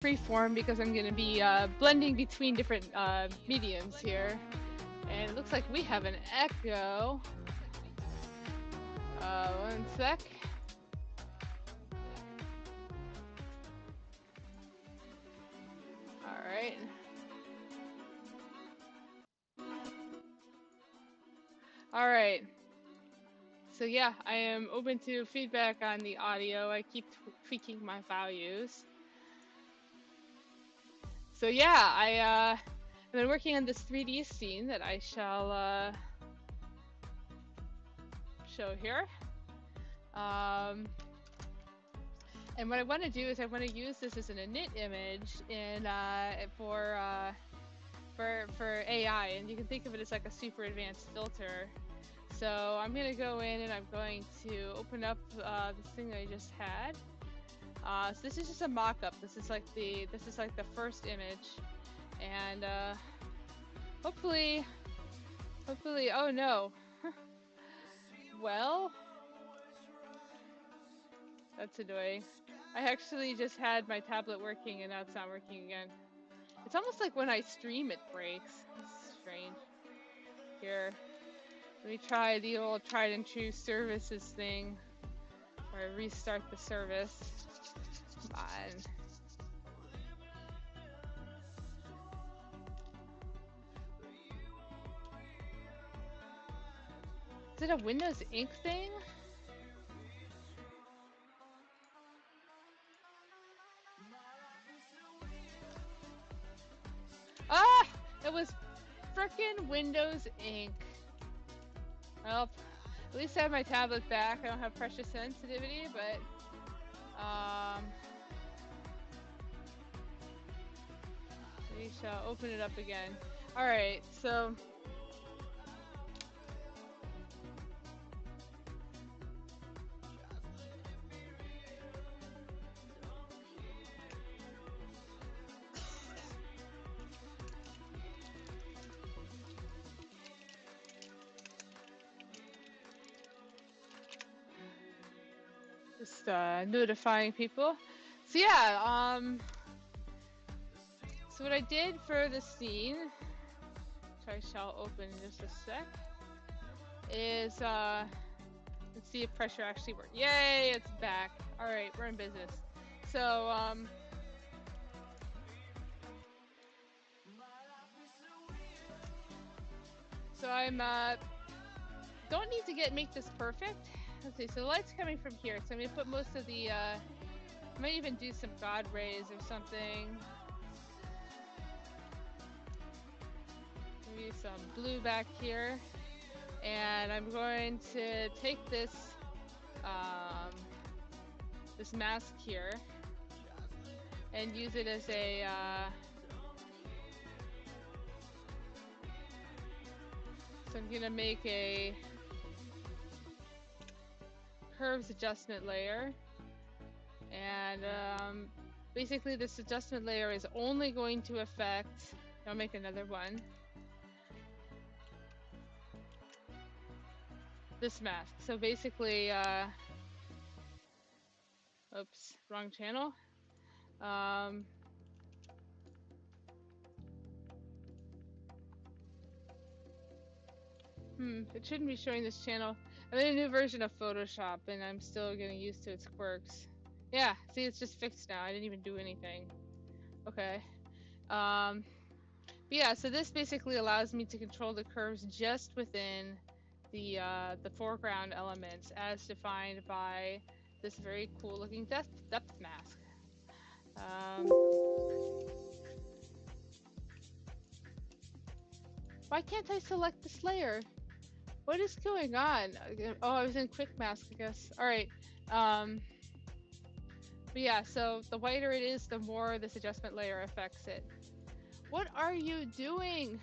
freeform because I'm going to be blending between different mediums here. And it looks like we have an echo. One sec. All right. All right. So yeah, I am open to feedback on the audio. I keep tweaking my values. So yeah, I've been working on this 3D scene that I shall show here. And what I want to do is I want to use this as an init image in for AI, and you can think of it as like a super advanced filter. So I'm gonna go in and I'm going to open up this thing that I just had. So this is just a mock-up. This is like the first image, and hopefully, oh no, well, that's annoying. I actually just had my tablet working and now it's not working again. It's almost like when I stream it breaks. It's strange. Here, let me try the old tried and true services thing where I restart the service. Come on. Is it a Windows Ink thing? Ah! It was frickin' Windows Ink. Well, at least I have my tablet back. I don't have pressure sensitivity, but we shall open it up again. Alright, so just notifying people. So yeah, so what I did for the scene, which I shall open in just a sec, is let's see if pressure actually worked. Yay, it's back. Alright, we're in business. So I'm don't need to make this perfect. Let's see, so the light's coming from here, so I'm gonna put most of the I might even do some God rays or something. Maybe some blue back here. And I'm going to take this this mask here and use it as a so I'm gonna make a curves adjustment layer, and basically this adjustment layer is only going to affect, I'll make another one, this mask. So basically oops, wrong channel. It shouldn't be showing this channel. I'm in a new version of Photoshop and I'm still getting used to its quirks. Yeah, see, it's just fixed now. I didn't even do anything. Okay. But yeah, so this basically allows me to control the curves just within the foreground elements as defined by this very cool looking depth mask. Why can't I select this layer? What is going on? Oh, I was in quick mask, I guess. All right. But yeah, so the whiter it is, the more this adjustment layer affects it. What are you doing?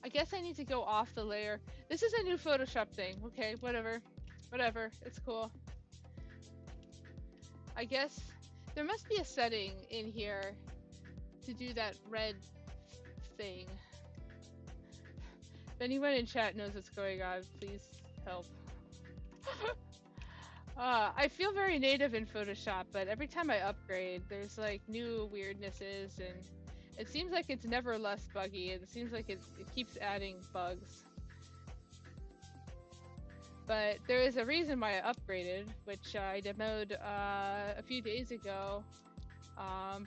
I guess I need to go off the layer. This is a new Photoshop thing. Okay, whatever. Whatever. It's cool. I guess there must be a setting in here to do that red thing. If anyone in chat knows what's going on, please help. I feel very native in Photoshop, but every time I upgrade, there's like new weirdnesses, and it seems like it's never less buggy. It seems like it keeps adding bugs. But there is a reason why I upgraded, which I demoed a few days ago.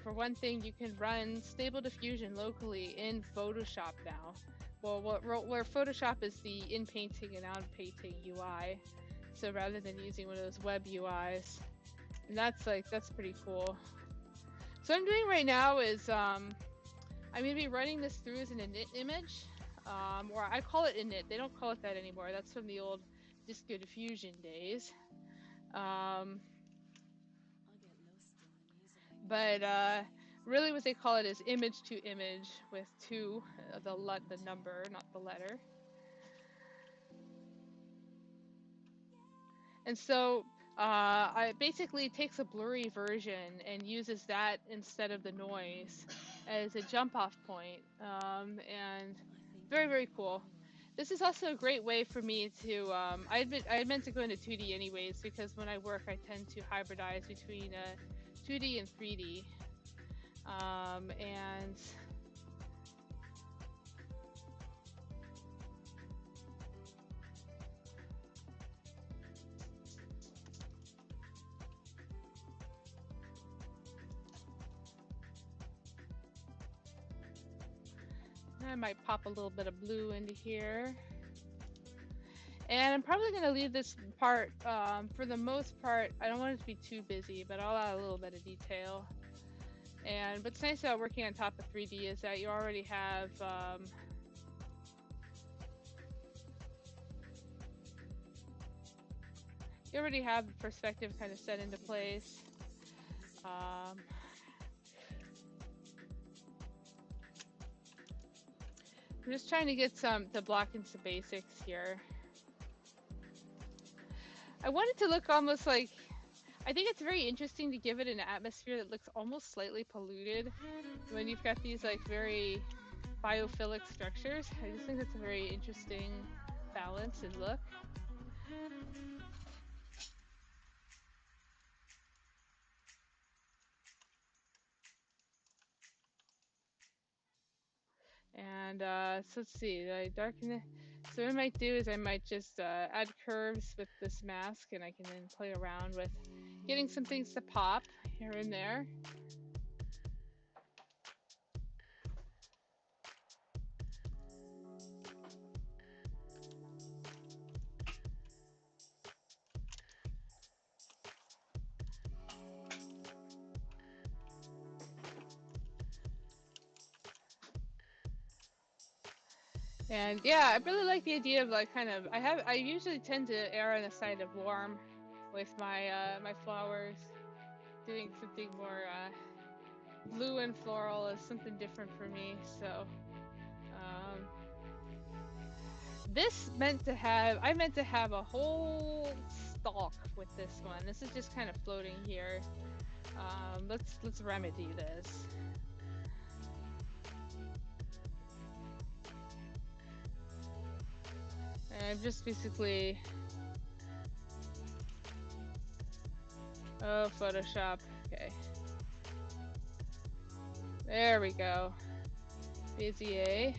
For one thing, you can run Stable Diffusion locally in Photoshop now. Well, where Photoshop is the in-painting and out-painting UI. So rather than using one of those web UIs, and that's pretty cool. So what I'm doing right now is I'm gonna be running this through as an init image, or I call it init. They don't call it that anymore. That's from the old Disco Diffusion days. But really what they call it is image to image with two, the number, not the letter. And so it basically takes a blurry version and uses that instead of the noise as a jump off point. And very, very cool. This is also a great way for me to, I had meant to go into 2D anyways, because when I work, I tend to hybridize between 2D and 3D. And I might pop a little bit of blue into here. And I'm probably going to leave this part, for the most part, I don't want it to be too busy, but I'll add a little bit of detail. And what's nice about working on top of 3D is that you already have, the perspective kind of set into place. I'm just trying to get to block in some basics here. I want it to look almost like, I think it's very interesting to give it an atmosphere that looks almost slightly polluted when you've got these like very biophilic structures. I just think that's a very interesting balance and look. And so let's see, I darken it. So what I might do is I might just add curves with this mask, and I can then play around with getting some things to pop here and there. And yeah, I really like the idea of like kind of, I usually tend to err on the side of warm with my my flowers. Doing something more blue and floral is something different for me. So I meant to have a whole stalk with this one. This is just kind of floating here. Let's remedy this. And just basically, oh, Photoshop. Okay. There we go. Bezier.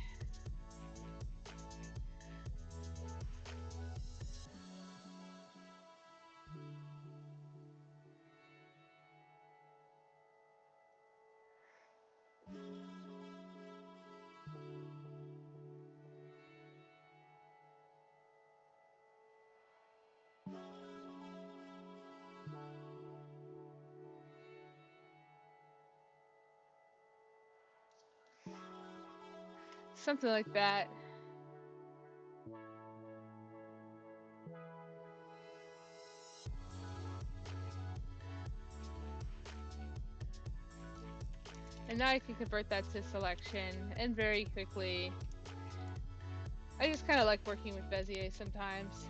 Something like that. And now I can convert that to selection, and very quickly. I just kind of like working with Bezier sometimes.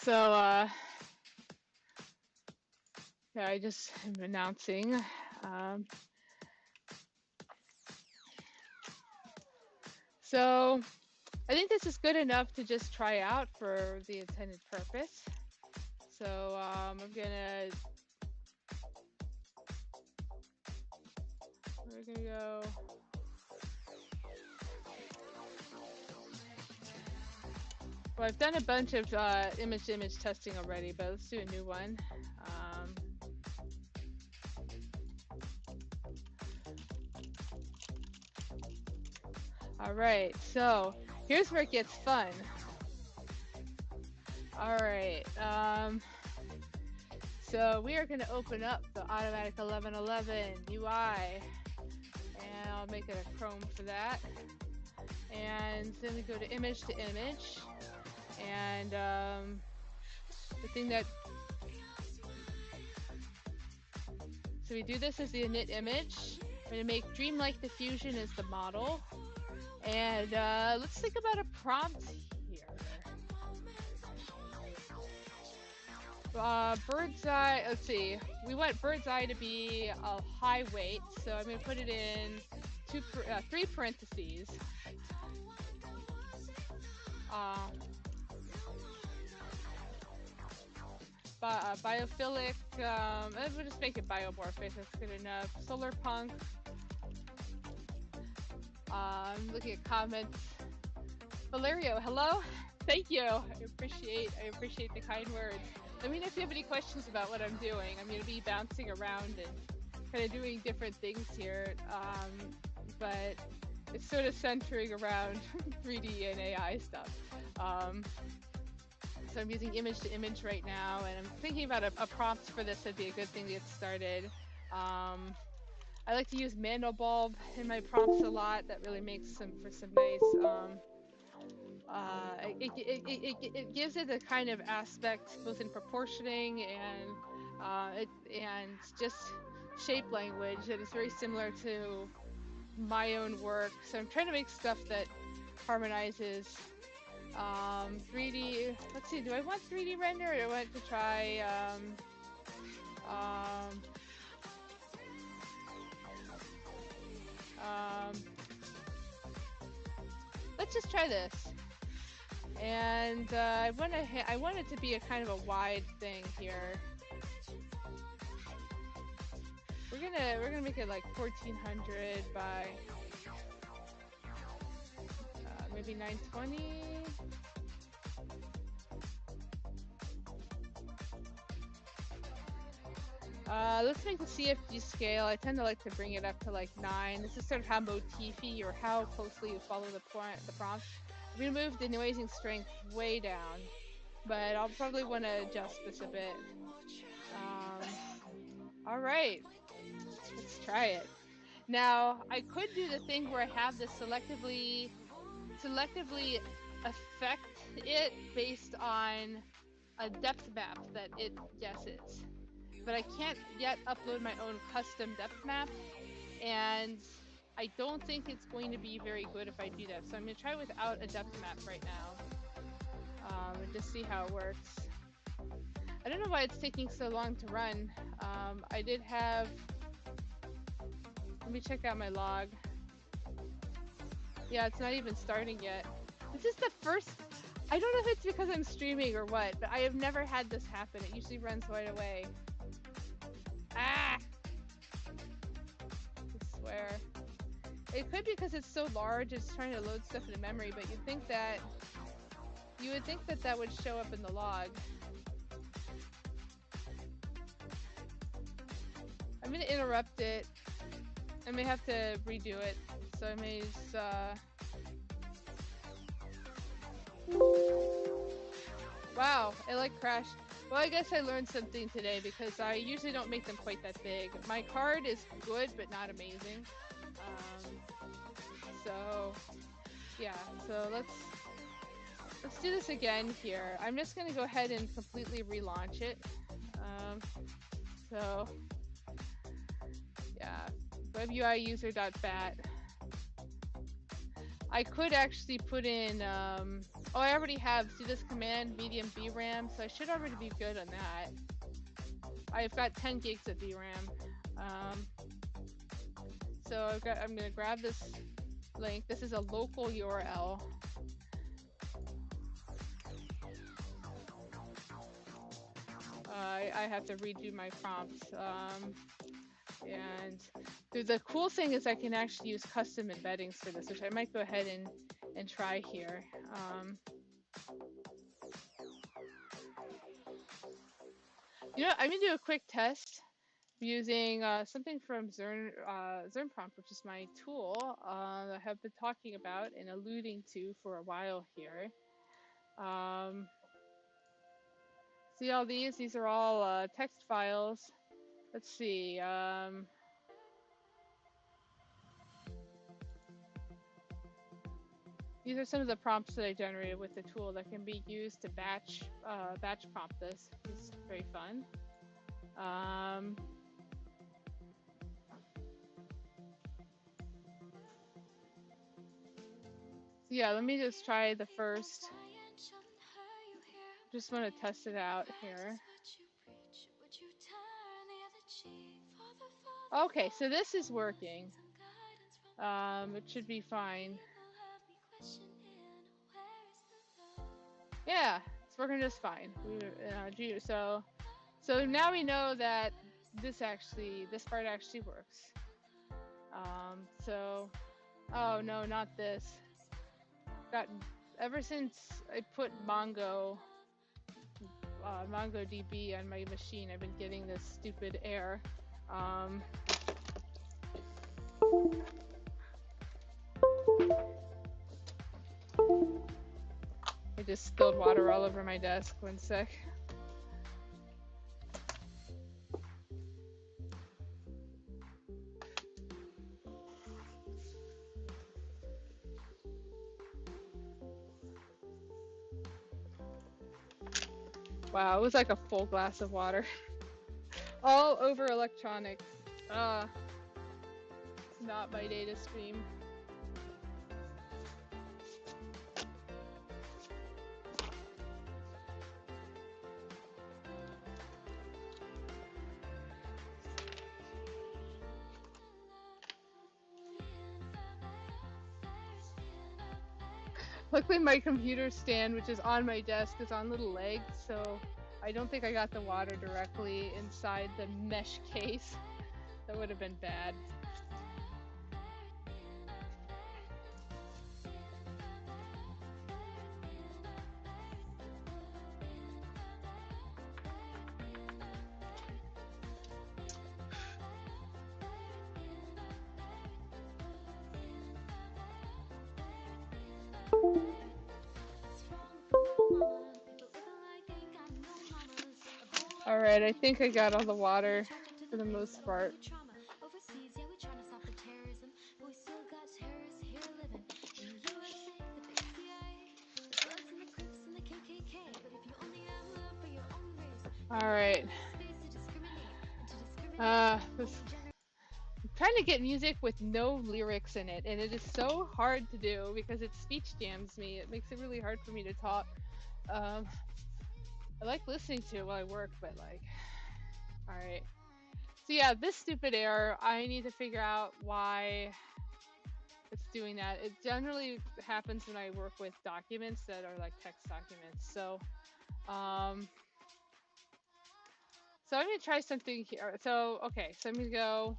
So, yeah, I just am announcing. So, I think this is good enough to just try out for the intended purpose. So, we're gonna go. Well, I've done a bunch of image-to-image testing already, but let's do a new one. All right, so here's where it gets fun. All right, so we are going to open up the automatic 1111 UI, and I'll make it a Chrome for that. And then we go to image, and the thing that, so we do this as the init image. We're going to make dreamlike diffusion as the model. And let's think about a prompt here. Bird's eye, let's see. We want bird's eye to be a high weight, so I'm going to put it in 3 parentheses. Biophilic, we'll just make it biomorphic, that's good enough. Solar punk. I'm looking at comments. Valerio, hello? Thank you. I appreciate the kind words. Let me know if you have any questions about what I'm doing. I'm going to be bouncing around and kind of doing different things here, but it's sort of centering around 3D and AI stuff. So I'm using image to image right now, and I'm thinking about a prompt for this would be a good thing to get started. I like to use Mandelbulb in my prompts a lot. That really makes for some nice. It gives it a kind of aspect both in proportioning and just shape language that is very similar to my own work. So I'm trying to make stuff that harmonizes 3D. Let's see, do I want 3D render, or do I want to try let's just try this. And I want it to be a kind of a wide thing here. We're gonna make it like 1400 by maybe 920. Let's make the CFG scale. I tend to like to bring it up to like 9. This is sort of how motify or how closely you follow the prompt. I'm gonna move the noising strength way down, but I'll probably want to adjust this a bit. All right, let's try it. Now, I could do the thing where I have this selectively affect it based on a depth map that it guesses. But I can't yet upload my own custom depth map, and I don't think it's going to be very good if I do that. So I'm going to try without a depth map right now, and just see how it works. I don't know why it's taking so long to run. I did have, let me check out my log. Yeah, it's not even starting yet. This is the first, I don't know if it's because I'm streaming or what, but I have never had this happen. It usually runs right away. Ah! I swear. It could be because it's so large, it's trying to load stuff into memory, but you would think that that would show up in the log. I'm gonna interrupt it. I may have to redo it, so I may just, wow, it like crashed. Well, I guess I learned something today because I usually don't make them quite that big. My card is good, but not amazing. So, yeah, so let's do this again here. I'm just gonna go ahead and completely relaunch it. So, yeah, webui user.bat. I could actually put in, oh, I already have, see this command, medium VRAM, so I should already be good on that. I've got 10 gigs of VRAM. So I'm gonna grab this link. This is a local URL. I have to redo my prompts. And the cool thing is I can actually use custom embeddings for this, which I might go ahead and try here. You know, I'm gonna do a quick test using something from Zern Prompt, which is my tool I have been talking about and alluding to for a while here. See all these? These are all text files. Let's see. These are some of the prompts that I generated with the tool that can be used to batch prompt this. It's very fun. So yeah, let me just try the first. Just want to test it out here. Okay, so this is working. It should be fine. Yeah, it's working just fine. So now we know that this part actually works. So, oh no, not this. Ever since I put MongoDB on my machine, I've been getting this stupid error. I just spilled water all over my desk. 1 sec. Wow, it was like a full glass of water. All over electronics. It's not my data stream. Luckily my computer stand, which is on my desk, is on little legs, so I don't think I got the water directly inside the mesh case. That would have been bad. All right, I think I got all the water for the most part. All right. I'm trying to get music with no lyrics in it, and it is so hard to do because it speech jams me. It makes it really hard for me to talk. I like listening to it while I work, but like, all right. So yeah, this stupid error, I need to figure out why it's doing that. It generally happens when I work with documents that are like text documents. So I'm gonna try something here. So, okay, so I'm gonna go.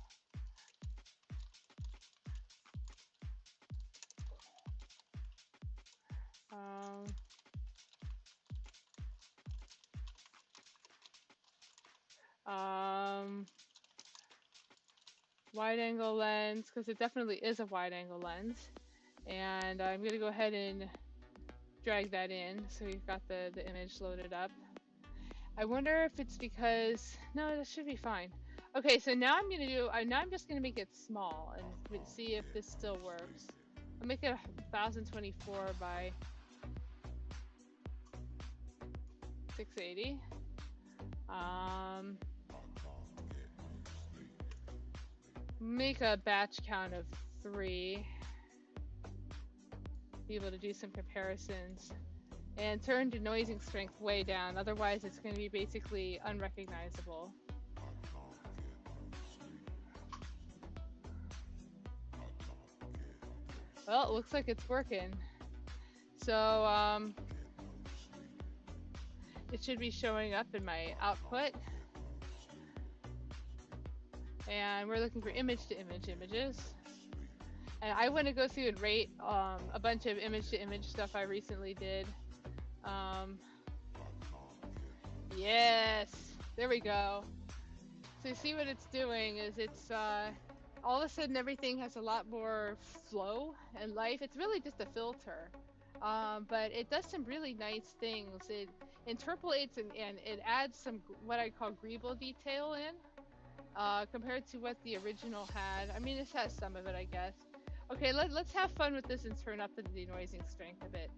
Wide angle lens, because it definitely is a wide angle lens. And I'm gonna go ahead and drag that in so we've got the image loaded up. I wonder if it's because, no, that should be fine. Okay, so now I'm just gonna make it small and see if this still works. I'll make it 1024 by 680. Make a batch count of 3. be able to do some comparisons. And turn denoising strength way down, otherwise it's going to be basically unrecognizable. Well, it looks like it's working. So it should be showing up in my output. And we're looking for image to image images. And I want to go through and rate a bunch of image to image stuff I recently did. Yes, there we go. So you see what it's doing is it's all of a sudden everything has a lot more flow and life. It's really just a filter, but it does some really nice things. It interpolates and it adds some what I call greeble detail in compared to what the original had. I mean, this has some of it, I guess. Okay, let's have fun with this and turn up the denoising strength a bit.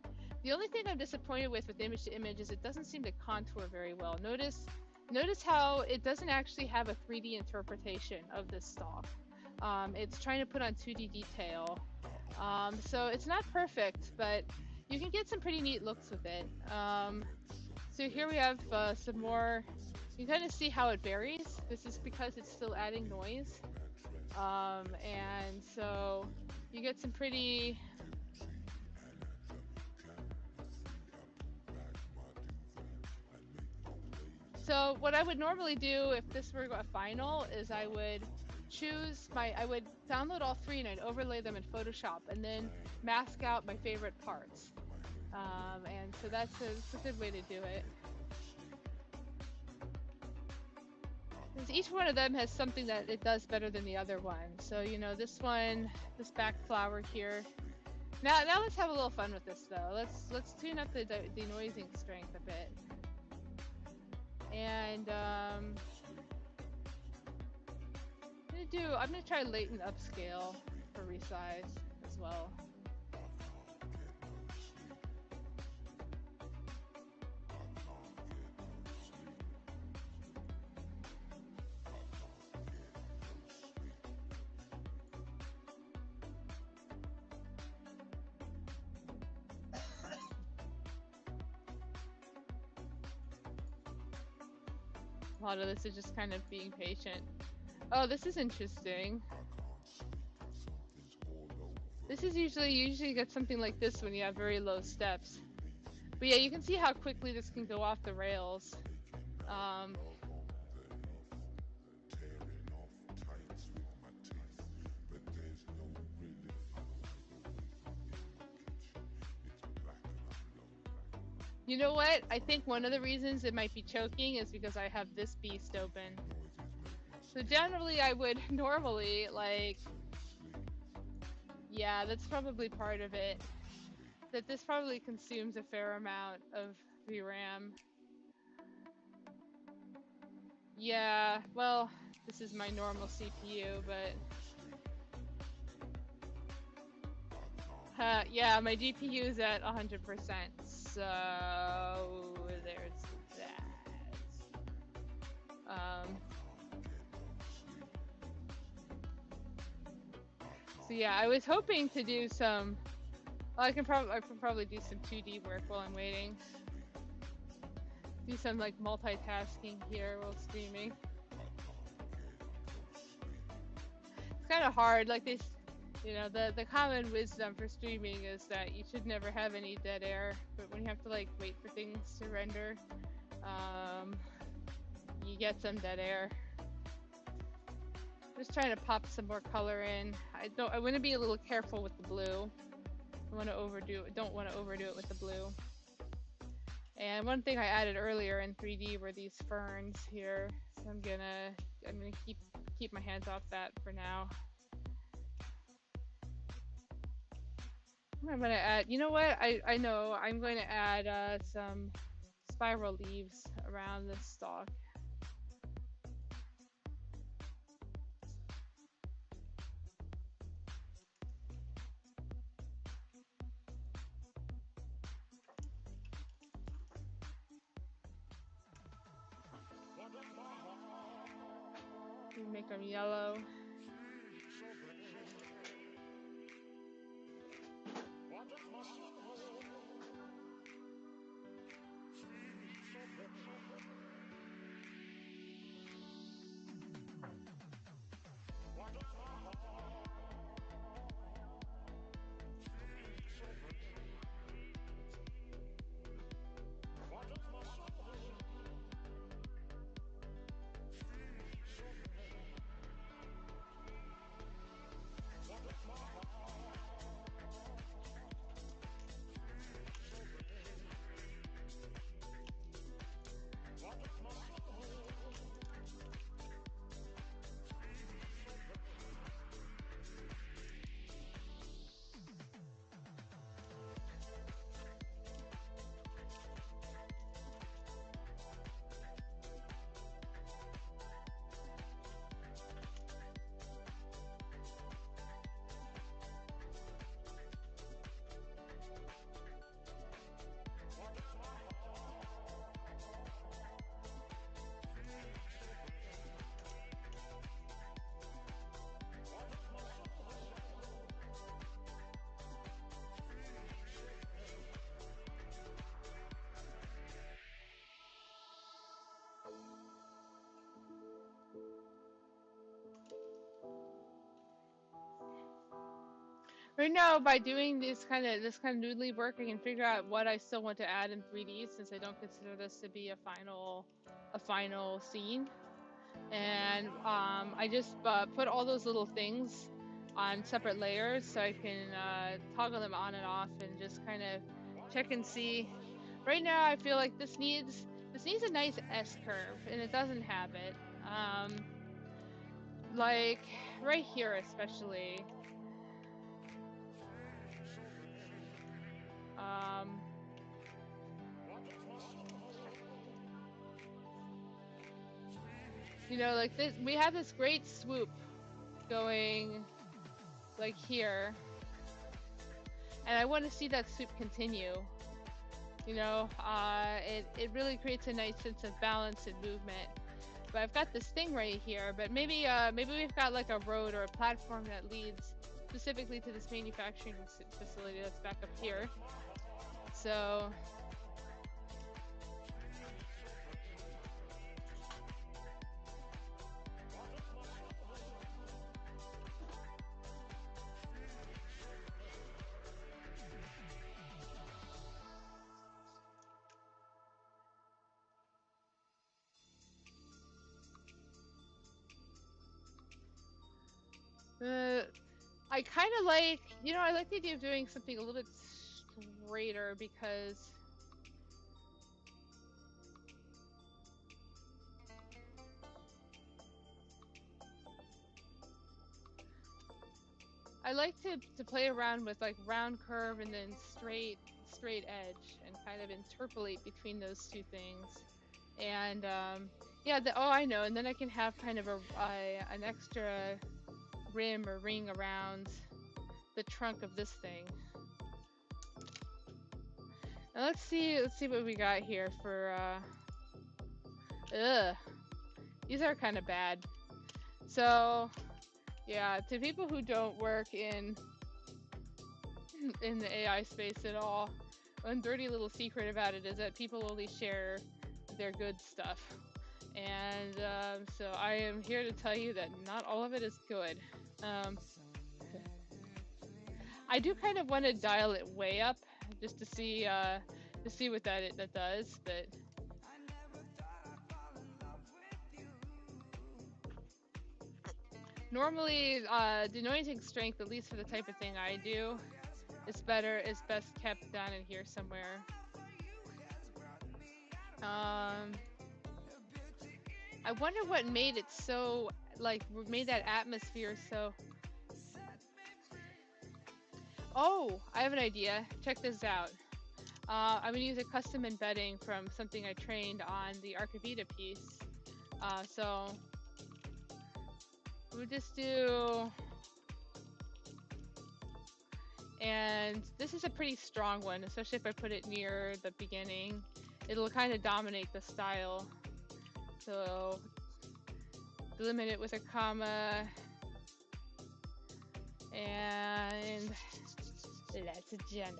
The only thing I'm disappointed with image to image is it doesn't seem to contour very well. Notice how it doesn't actually have a 3D interpretation of this stalk. It's trying to put on 2D detail. So it's not perfect, but you can get some pretty neat looks with it. So here we have some more. You can kind of see how it varies. This is because it's still adding noise. And so you get some pretty... So what I would normally do if this were a final is I would download all three and I'd overlay them in Photoshop and then mask out my favorite parts. And so that's a good way to do it. Because each one of them has something that it does better than the other one. So, you know, this back flower here. Now let's have a little fun with this though. Let's tune up the denoising strength a bit. And I'm gonna try latent upscale for resize as well. A lot of this is just kind of being patient. Oh, this is interesting. This is usually get something like this when you have very low steps. But yeah, you can see how quickly this can go off the rails. You know what? I think one of the reasons it might be choking is because I have this beast open. So generally I would normally yeah, that's probably part of it. That this probably consumes a fair amount of VRAM. Yeah, well, this is my normal CPU, but... yeah, my GPU is at 100%, so there's that. So yeah, I was hoping to do some... Well, I can probably do some 2D work while I'm waiting. Do some like multitasking here while streaming. It's kind of hard, like this, you know, the common wisdom for streaming is that you should never have any dead air, but when you have to like wait for things to render, you get some dead air. Just trying to pop some more color in. I want to be a little careful with the blue. Don't want to overdo it with the blue. And one thing I added earlier in 3D were these ferns here. So I'm gonna keep my hands off that for now. I'm gonna add, you know what? I know I'm going to add some spiral leaves around this stalk. Make them yellow. Right now, by doing this kind of noodly work, I can figure out what I still want to add in 3D, since I don't consider this to be a final scene. And I just put all those little things on separate layers, so I can toggle them on and off and just kind of check and see. Right now, I feel like this needs a nice S curve, and it doesn't have it. Like right here, especially. Um, you know, like this, we have this great swoop going like here, and I want to see that swoop continue. You know, it really creates a nice sense of balance and movement. But I've got this thing right here, but maybe we've got like a road or a platform that leads specifically to this manufacturing facility that's back up here. So I kind of like, I like the idea of doing something a little bit straighter, because I like to play around with like round curve and then straight edge, and kind of interpolate between those two things. And yeah, oh, I know. And then I can have kind of an extra rim or ring around the trunk of this thing. Now let's see what we got here for ugh. These are kind of bad. So yeah, to people who don't work in the AI space at all, one dirty little secret about it is that people only share their good stuff. And so I am here to tell you that not all of it is good. I do kind of want to dial it way up just to see what that does, but normally denoising strength, at least for the type of thing I do, is best kept down in here somewhere. I wonder what made it so, like, made that atmosphere so. Oh, I have an idea. Check this out. I'm gonna use a custom embedding from something I trained on the Archivita piece. So we'll just do, and this is a pretty strong one, especially if I put it near the beginning. It'll kind of dominate the style. So delimit it with a comma, and let's generate.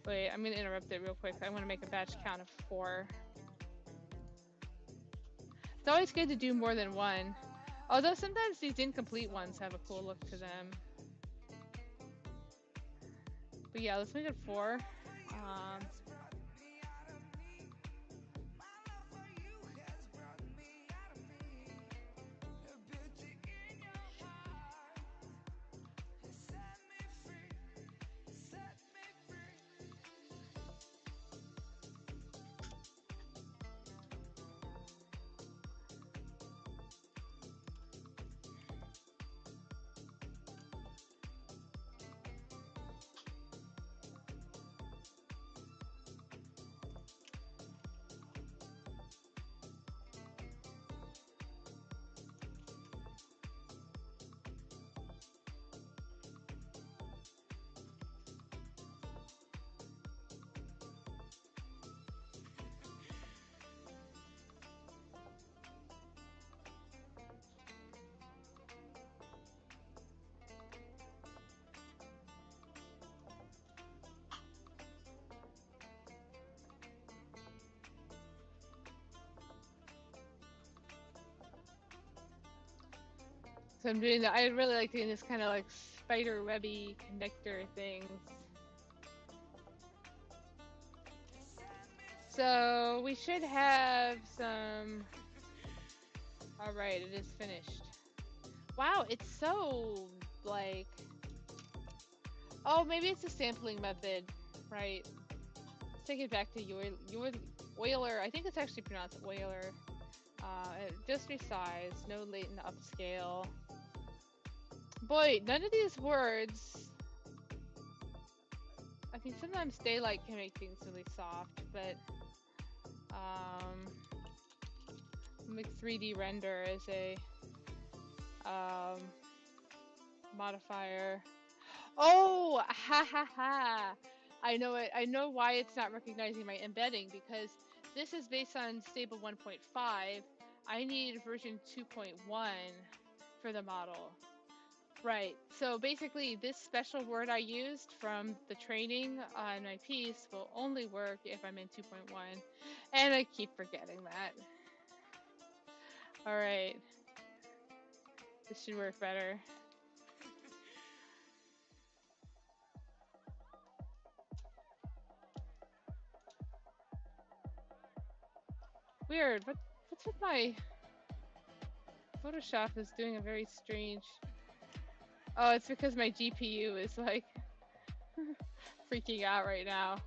Wait, I'm gonna interrupt it real quick. I want to make a batch count of 4. It's always good to do more than one, although sometimes these incomplete ones have a cool look to them. But yeah, let's make it 4. So I'm doing that. I really like doing this kind of like spider webby connector things. So we should have some. All right, it is finished. Wow, it's so like. Oh, maybe it's a sampling method, right? Let's take it back to your Euler. I think it's actually pronounced Euler. Just resize, no latent upscale. Boy, none of these words. I mean, sometimes daylight can make things really soft, but make 3D render as a modifier. Oh, ha ha ha! I know it. I know why it's not recognizing my embedding, because this is based on stable 1.5. I need version 2.1 for the model. Right. So basically, this special word I used from the training on my piece will only work if I'm in 2.1, and I keep forgetting that. All right. This should work better. Weird. What's with my Photoshop is doing a very strange. Oh, it's because my GPU is like freaking out right now.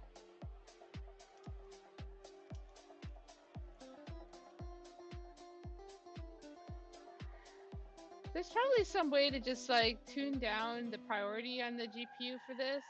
There's probably some way to just like tune down the priority on the GPU for this.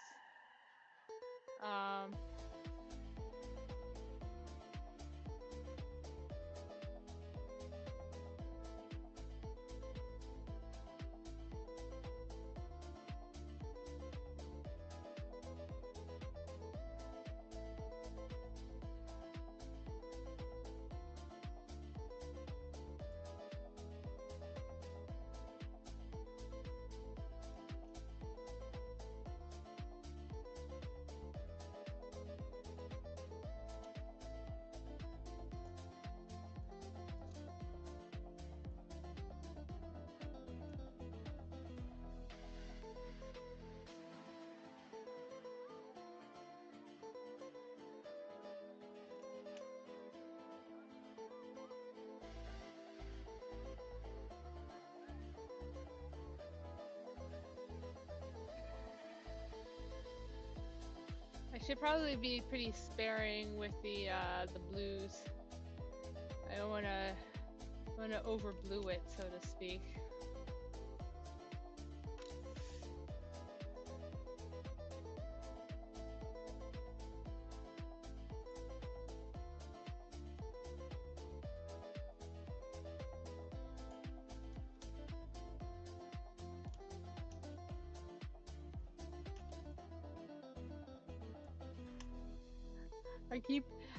I should probably be pretty sparing with the blues. I don't wanna over blue it, so to speak.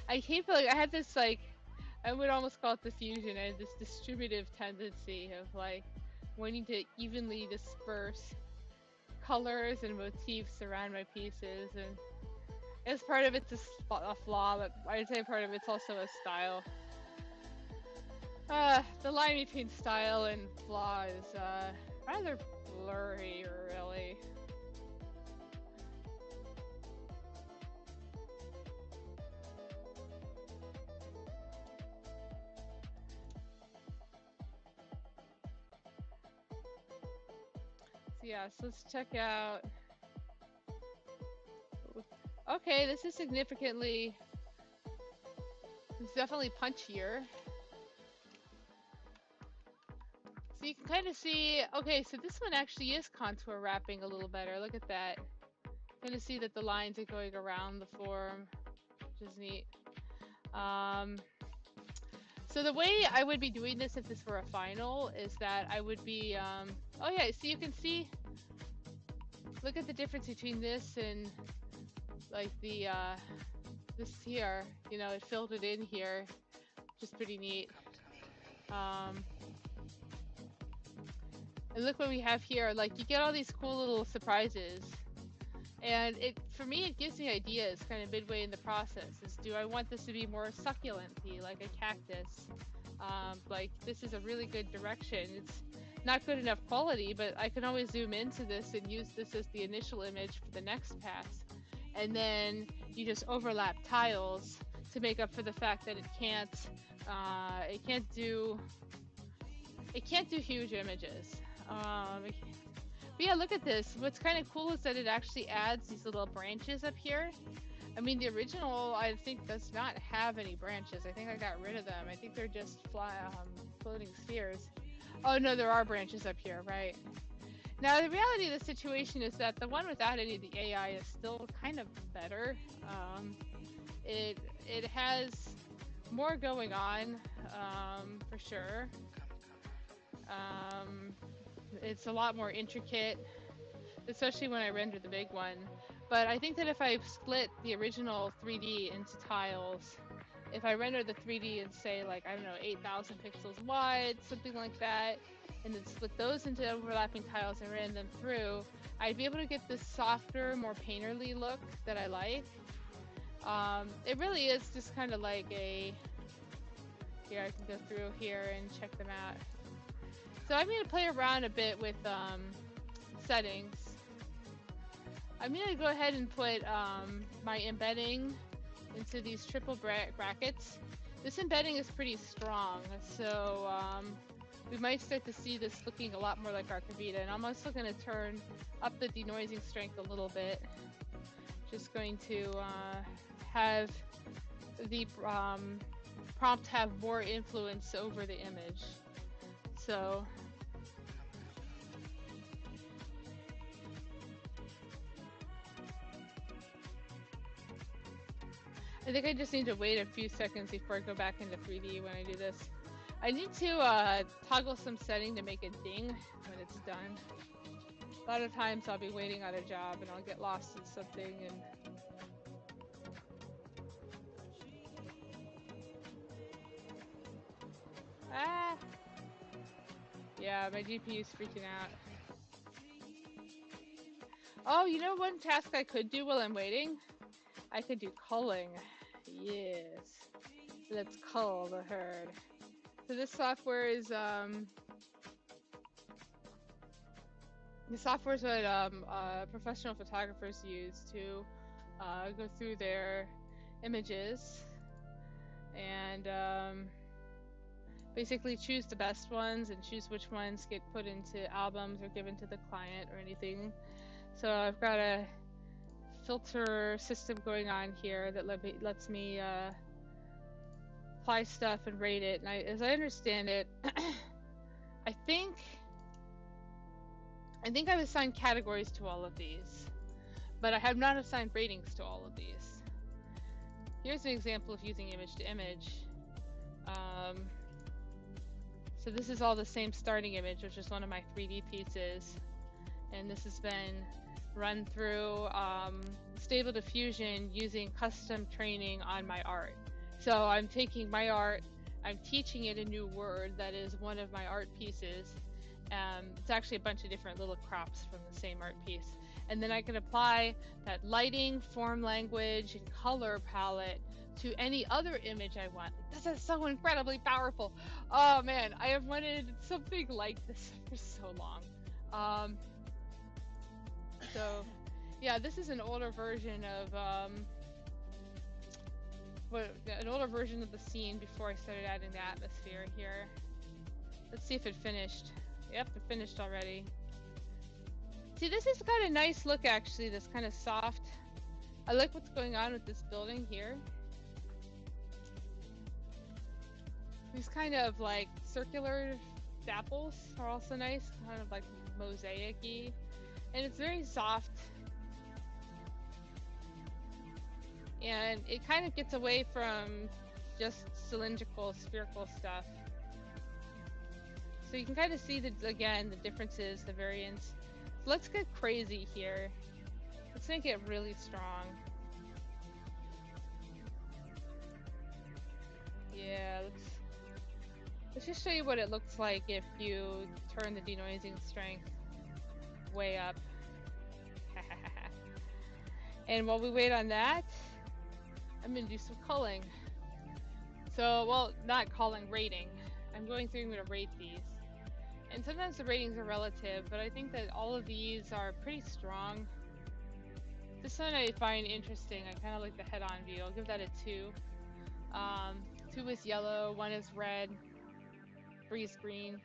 I keep like I had this like I would almost call it diffusion. I had this distributive tendency of like wanting to evenly disperse colors and motifs around my pieces, and as part of it's a flaw, but I'd say part of it's also a style. The line between style and flaw is rather blurry, really. So yeah, so let's check out. Okay, this is significantly. It's definitely punchier. So you can kind of see. Okay, so this one actually is contour wrapping a little better. Look at that. Kind of see that the lines are going around the form, which is neat. So the way I would be doing this if this were a final is that I would be. Oh yeah, so you can see. Look at the difference between this and like the this here. You know, it filled it in here, which is pretty neat. And look what we have here. Like you get all these cool little surprises. And it, for me, it gives me ideas kind of midway in the process. Is do I want this to be more succulent-y, like a cactus? Like this is a really good direction. not good enough quality, but I can always zoom into this and use this as the initial image for the next pass. And then you just overlap tiles to make up for the fact that it can't do huge images. But yeah, look at this. What's kind of cool is that it actually adds these little branches up here. I mean, the original, I think, does not have any branches. I think I got rid of them. I think they're just floating spheres. Oh, no, there are branches up here, right? Now, the reality of the situation is that the one without any of the AI is still kind of better. It has more going on, for sure. It's a lot more intricate, especially when I render the big one. But I think that if I split the original 3D into tiles, if I render the 3D and say like, I don't know, 8,000 pixels wide, something like that, and then split those into overlapping tiles and render them through, I'd be able to get this softer, more painterly look that I like. It really is just kind of like a, here I can go through here and check them out. So I'm going to play around a bit with settings. I'm going to go ahead and put my embedding into these triple brackets. This embedding is pretty strong, so we might start to see this looking a lot more like Archivita. And I'm also going to turn up the denoising strength a little bit. Just going to have the prompt have more influence over the image. So I think I just need to wait a few seconds before I go back into 3D when I do this. I need to toggle some setting to make it ding when it's done. A lot of times I'll be waiting on a job and I'll get lost in something and yeah, my GPU's freaking out. Oh, you know one task I could do while I'm waiting? I could do culling. Yes. Let's cull the herd. So this software is what professional photographers use to go through their images and basically choose the best ones and choose which ones get put into albums or given to the client or anything. So I've got a filter system going on here that lets me apply stuff and rate it. And as I understand it, I think I've assigned categories to all of these, but I have not assigned ratings to all of these. Here's an example of using image to image. So this is all the same starting image, which is one of my 3D pieces. And this has been run through Stable Diffusion using custom training on my art. So I'm taking my art, I'm teaching it a new word that is one of my art pieces. It's actually a bunch of different little crops from the same art piece. And then I can apply that lighting, form language, and color palette to any other image I want. This is so incredibly powerful. Oh man, I have wanted something like this for so long. So yeah, this is an older version of an older version of the scene before I started adding the atmosphere here. Let's see if it finished. Yep, it finished already. See, this is kind of nice look actually, this kind of soft. I like what's going on with this building here. These kind of like circular dapples are also nice, kind of like mosaic-y. And it's very soft. And it kind of gets away from just cylindrical, spherical stuff. So you can kind of see, again, the differences, the variance. Let's get crazy here. Let's make it really strong. Yeah, let's just show you what it looks like if you turn the denoising strength way up. And while we wait on that, I'm going to do some culling. So, well, not culling, rating. I'm going through and going to rate these. And sometimes the ratings are relative, but I think that all of these are pretty strong. This one I find interesting. I kind of like the head-on view. I'll give that a 2. 2 is yellow, 1 is red, 3 is green.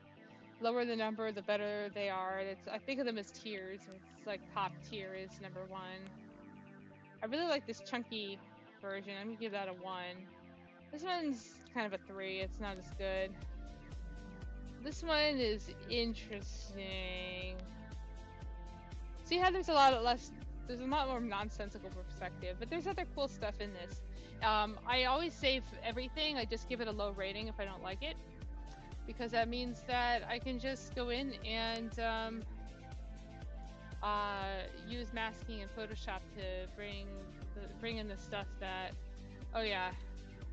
Lower the number, the better they are. I think of them as tiers. It's like top tier is number 1. I really like this chunky version. I'm gonna give that a 1. This one's kind of a 3. It's not as good. This one is interesting. See how there's a lot more nonsensical perspective, but there's other cool stuff in this. I always save everything. I just give it a low rating if I don't like it, because that means that I can just go in and use masking and Photoshop to bring in the stuff that. Oh yeah,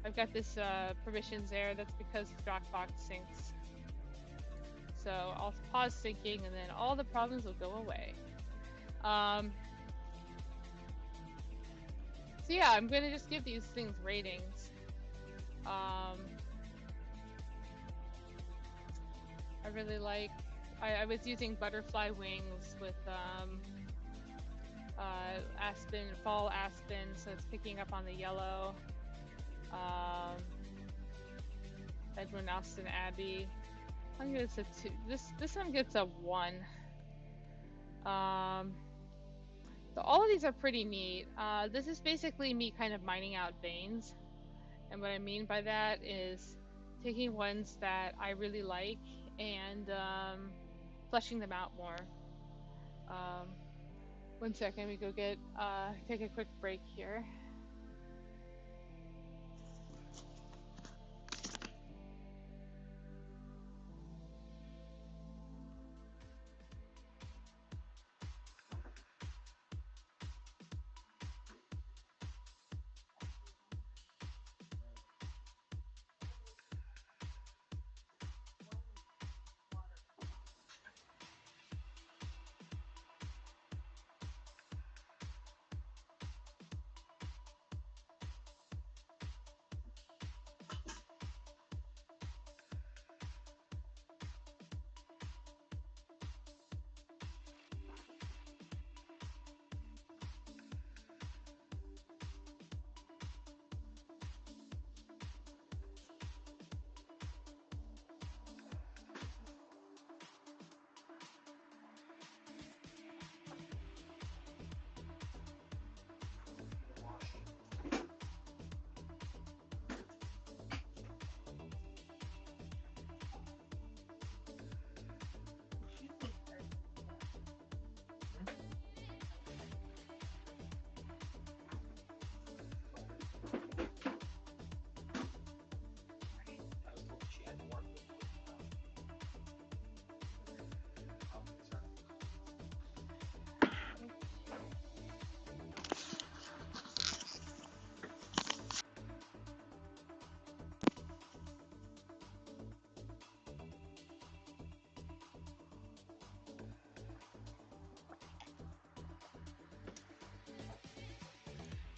I've got this permissions there. That's because Dropbox syncs. So I'll pause syncing, and then all the problems will go away. So yeah, I'm gonna just give these things ratings. I really like. I was using butterfly wings with aspen, fall aspen, so it's picking up on the yellow. Edwin Austin Abbey. I'm gonna give this a 2. This one gets a 1. So all of these are pretty neat. This is basically me kind of mining out veins. And what I mean by that is taking ones that I really like and fleshing them out more. 1 second, let me go take a quick break here.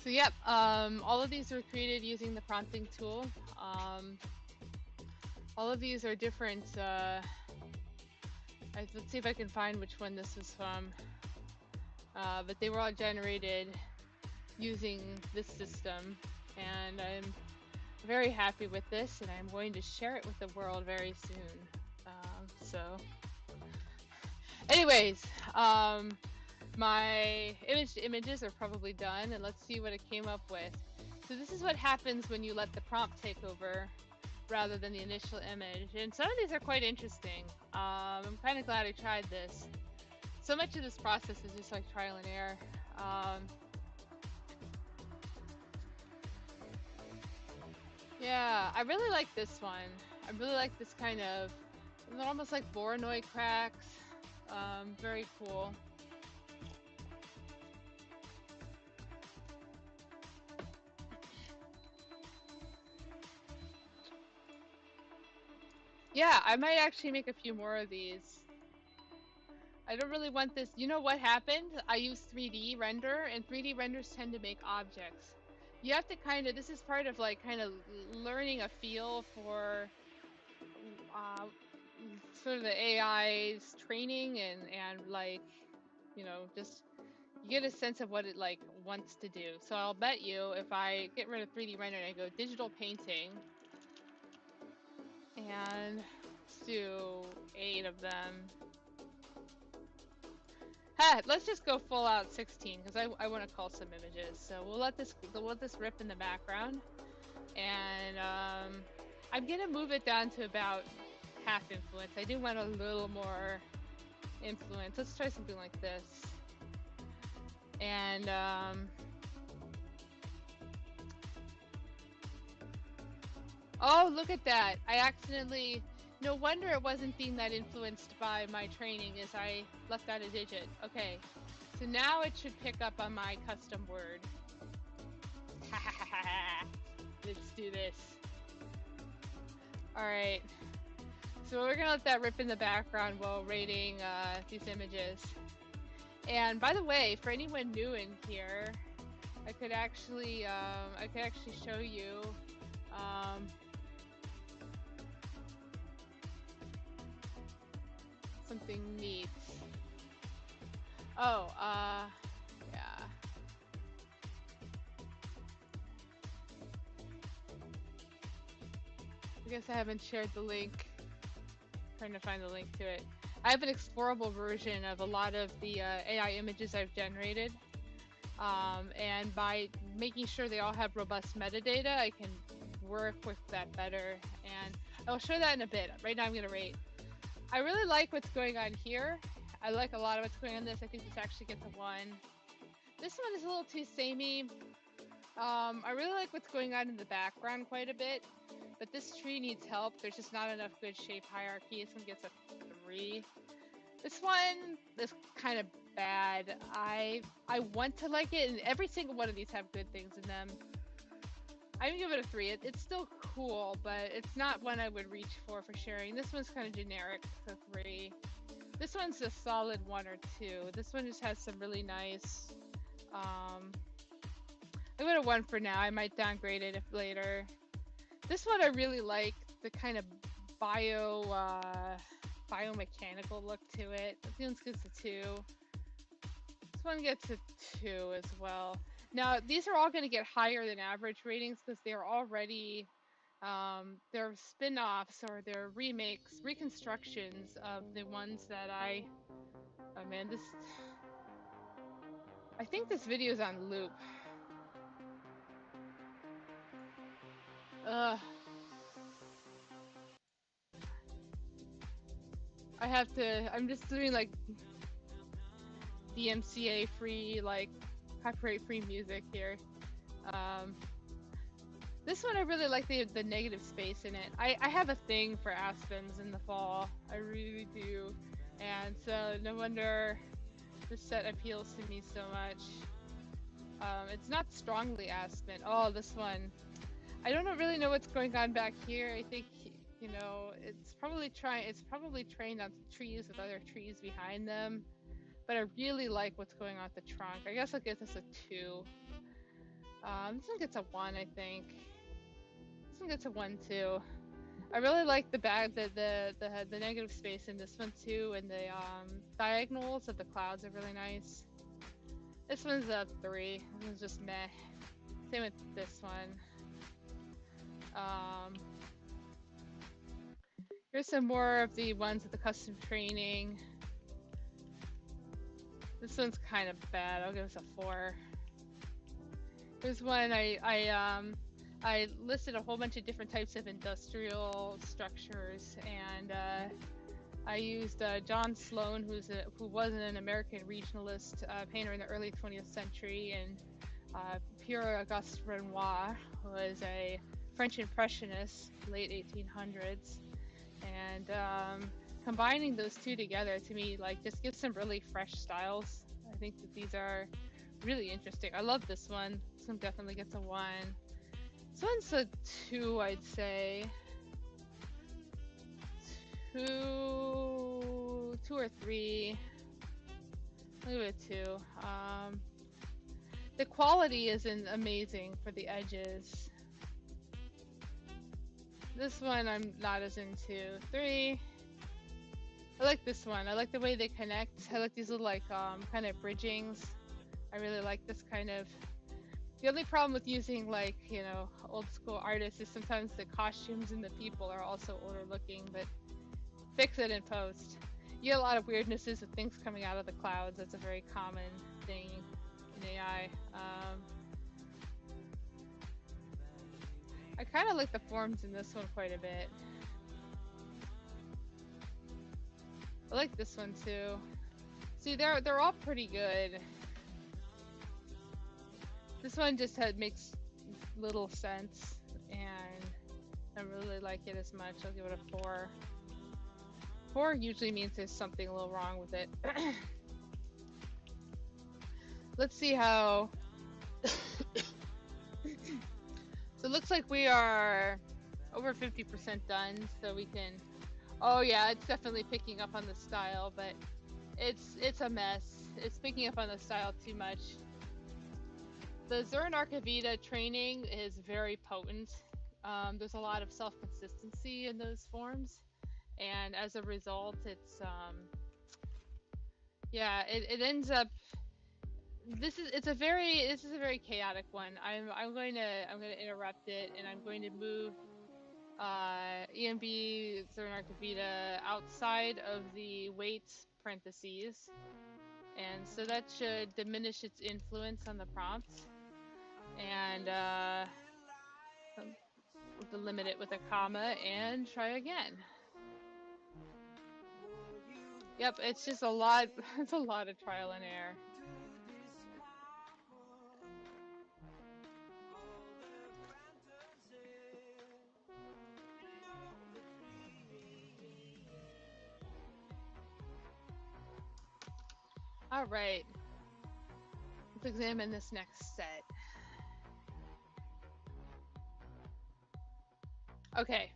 So yep, all of these were created using the prompting tool. All of these are different. Let's see if I can find which one this is from. But they were all generated using this system, and I'm very happy with this, and I'm going to share it with the world very soon. So, anyways, my images are probably done, and let's see what it came up with. So this is what happens when you let the prompt take over rather than the initial image. And some of these are quite interesting. I'm kind of glad I tried this. So much of this process is just like trial and error. Yeah, I really like this one. I really like this kind of, almost like Voronoi cracks. Very cool. Yeah, I might actually make a few more of these. I don't really want this. You know what happened? I use 3D render, and 3D renders tend to make objects. You have to kind of, this is part of like kind of learning a feel for sort of the AI's training and like, just you get a sense of what it like wants to do. So I'll bet you if I get rid of 3D render and I go digital painting, and let's do 8 of them. Let's just go full out 16 because I want to cull some images. So we'll let this rip in the background, and I'm gonna move it down to about half influence. I do want a little more influence. Let's try something like this. And oh, look at that! I accidentally. No wonder it wasn't being that influenced by my training, as I left out a digit. Okay, so now it should pick up on my custom word. Let's do this. All right. So we're gonna let that rip in the background while rating these images. And by the way, for anyone new in here, I could actually show you something neat. Oh, yeah. I guess I haven't shared the link. Trying to find the link to it. I have an explorable version of a lot of the AI images I've generated. And by making sure they all have robust metadata, I can work with that better. And I'll show that in a bit. Right now I'm going to rate. I really like what's going on here. I like a lot of what's going on in this. I think this actually gets a 1. This one is a little too samey. I really like what's going on in the background quite a bit, but this tree needs help. There's just not enough good shape hierarchy. This one gets a 3. This one is kind of bad. I want to like it, and every single one of these have good things in them. I'm gonna give it a 3. It's still cool, but it's not one I would reach for sharing. This one's kind of generic, so 3. This one's a solid 1 or 2. This one just has some really nice. I give it a 1 for now. I might downgrade it if later. This one I really like, the kind of biomechanical look to it. This one gets a 2. This one gets a 2 as well. Now, these are all going to get higher than average ratings because they're already, they're spin-offs or they're remakes, reconstructions of the ones that oh man, I think this video is on loop. Ugh. I'm just doing like DMCA free, like copyright free music here. This one I really like the negative space in it. I have a thing for aspens in the fall. I really do. And so no wonder this set appeals to me so much. It's not strongly aspen. Oh, this one. I don't really know what's going on back here. I think, it's probably trained on trees with other trees behind them. But I really like what's going on with the trunk. I guess I'll give this a 2. This one gets a 1, I think. This one gets a 1 too. I really like the negative space in this one too, and the diagonals of the clouds are really nice. This one's a 3. This one's just meh. Same with this one. Here's some more of the ones with the custom training. This one's kind of bad. I'll give this a 4. There's one I listed a whole bunch of different types of industrial structures, and I used John Sloan, who was an American regionalist painter in the early 20th century, and Pierre Auguste Renoir, who was a French Impressionist, late 1800s, and combining those two together to me just gives some really fresh styles. I think that these are really interesting. I love this one. This one definitely gets a 1. This one's a 2, I'd say. 2 or 3. I'll give it a 2. The quality isn't amazing for the edges. This one I'm not as into. 3. I like this one. I like the way they connect. I like these little like kind of bridgings. I really like this kind of. The only problem with using like, you know, old school artists is sometimes the costumes and the people are also older looking, but fix it in post. You get a lot of weirdnesses with things coming out of the clouds. That's a very common thing in AI. I kind of like the forms in this one quite a bit. I like this one too. See, they're all pretty good. This one just makes little sense, and I don't really like it as much. I'll give it a 4. 4 usually means there's something a little wrong with it. Let's see how. So it looks like we are over 50% done, so we can. Oh yeah, it's definitely picking up on the style, but it's a mess. It's picking up on the style too much. The Zern Archivita training is very potent. There's a lot of self-consistency in those forms, and as a result, yeah, it ends up. This is a very chaotic one. I'm going to interrupt it, and I'm going to move EMB Zern Archivita outside of the weight parentheses, and so that should diminish its influence on the prompts. And delimit it with a comma and try again. Yep, it's just a lot. It's a lot of trial and error. All right, let's examine this next set. Okay.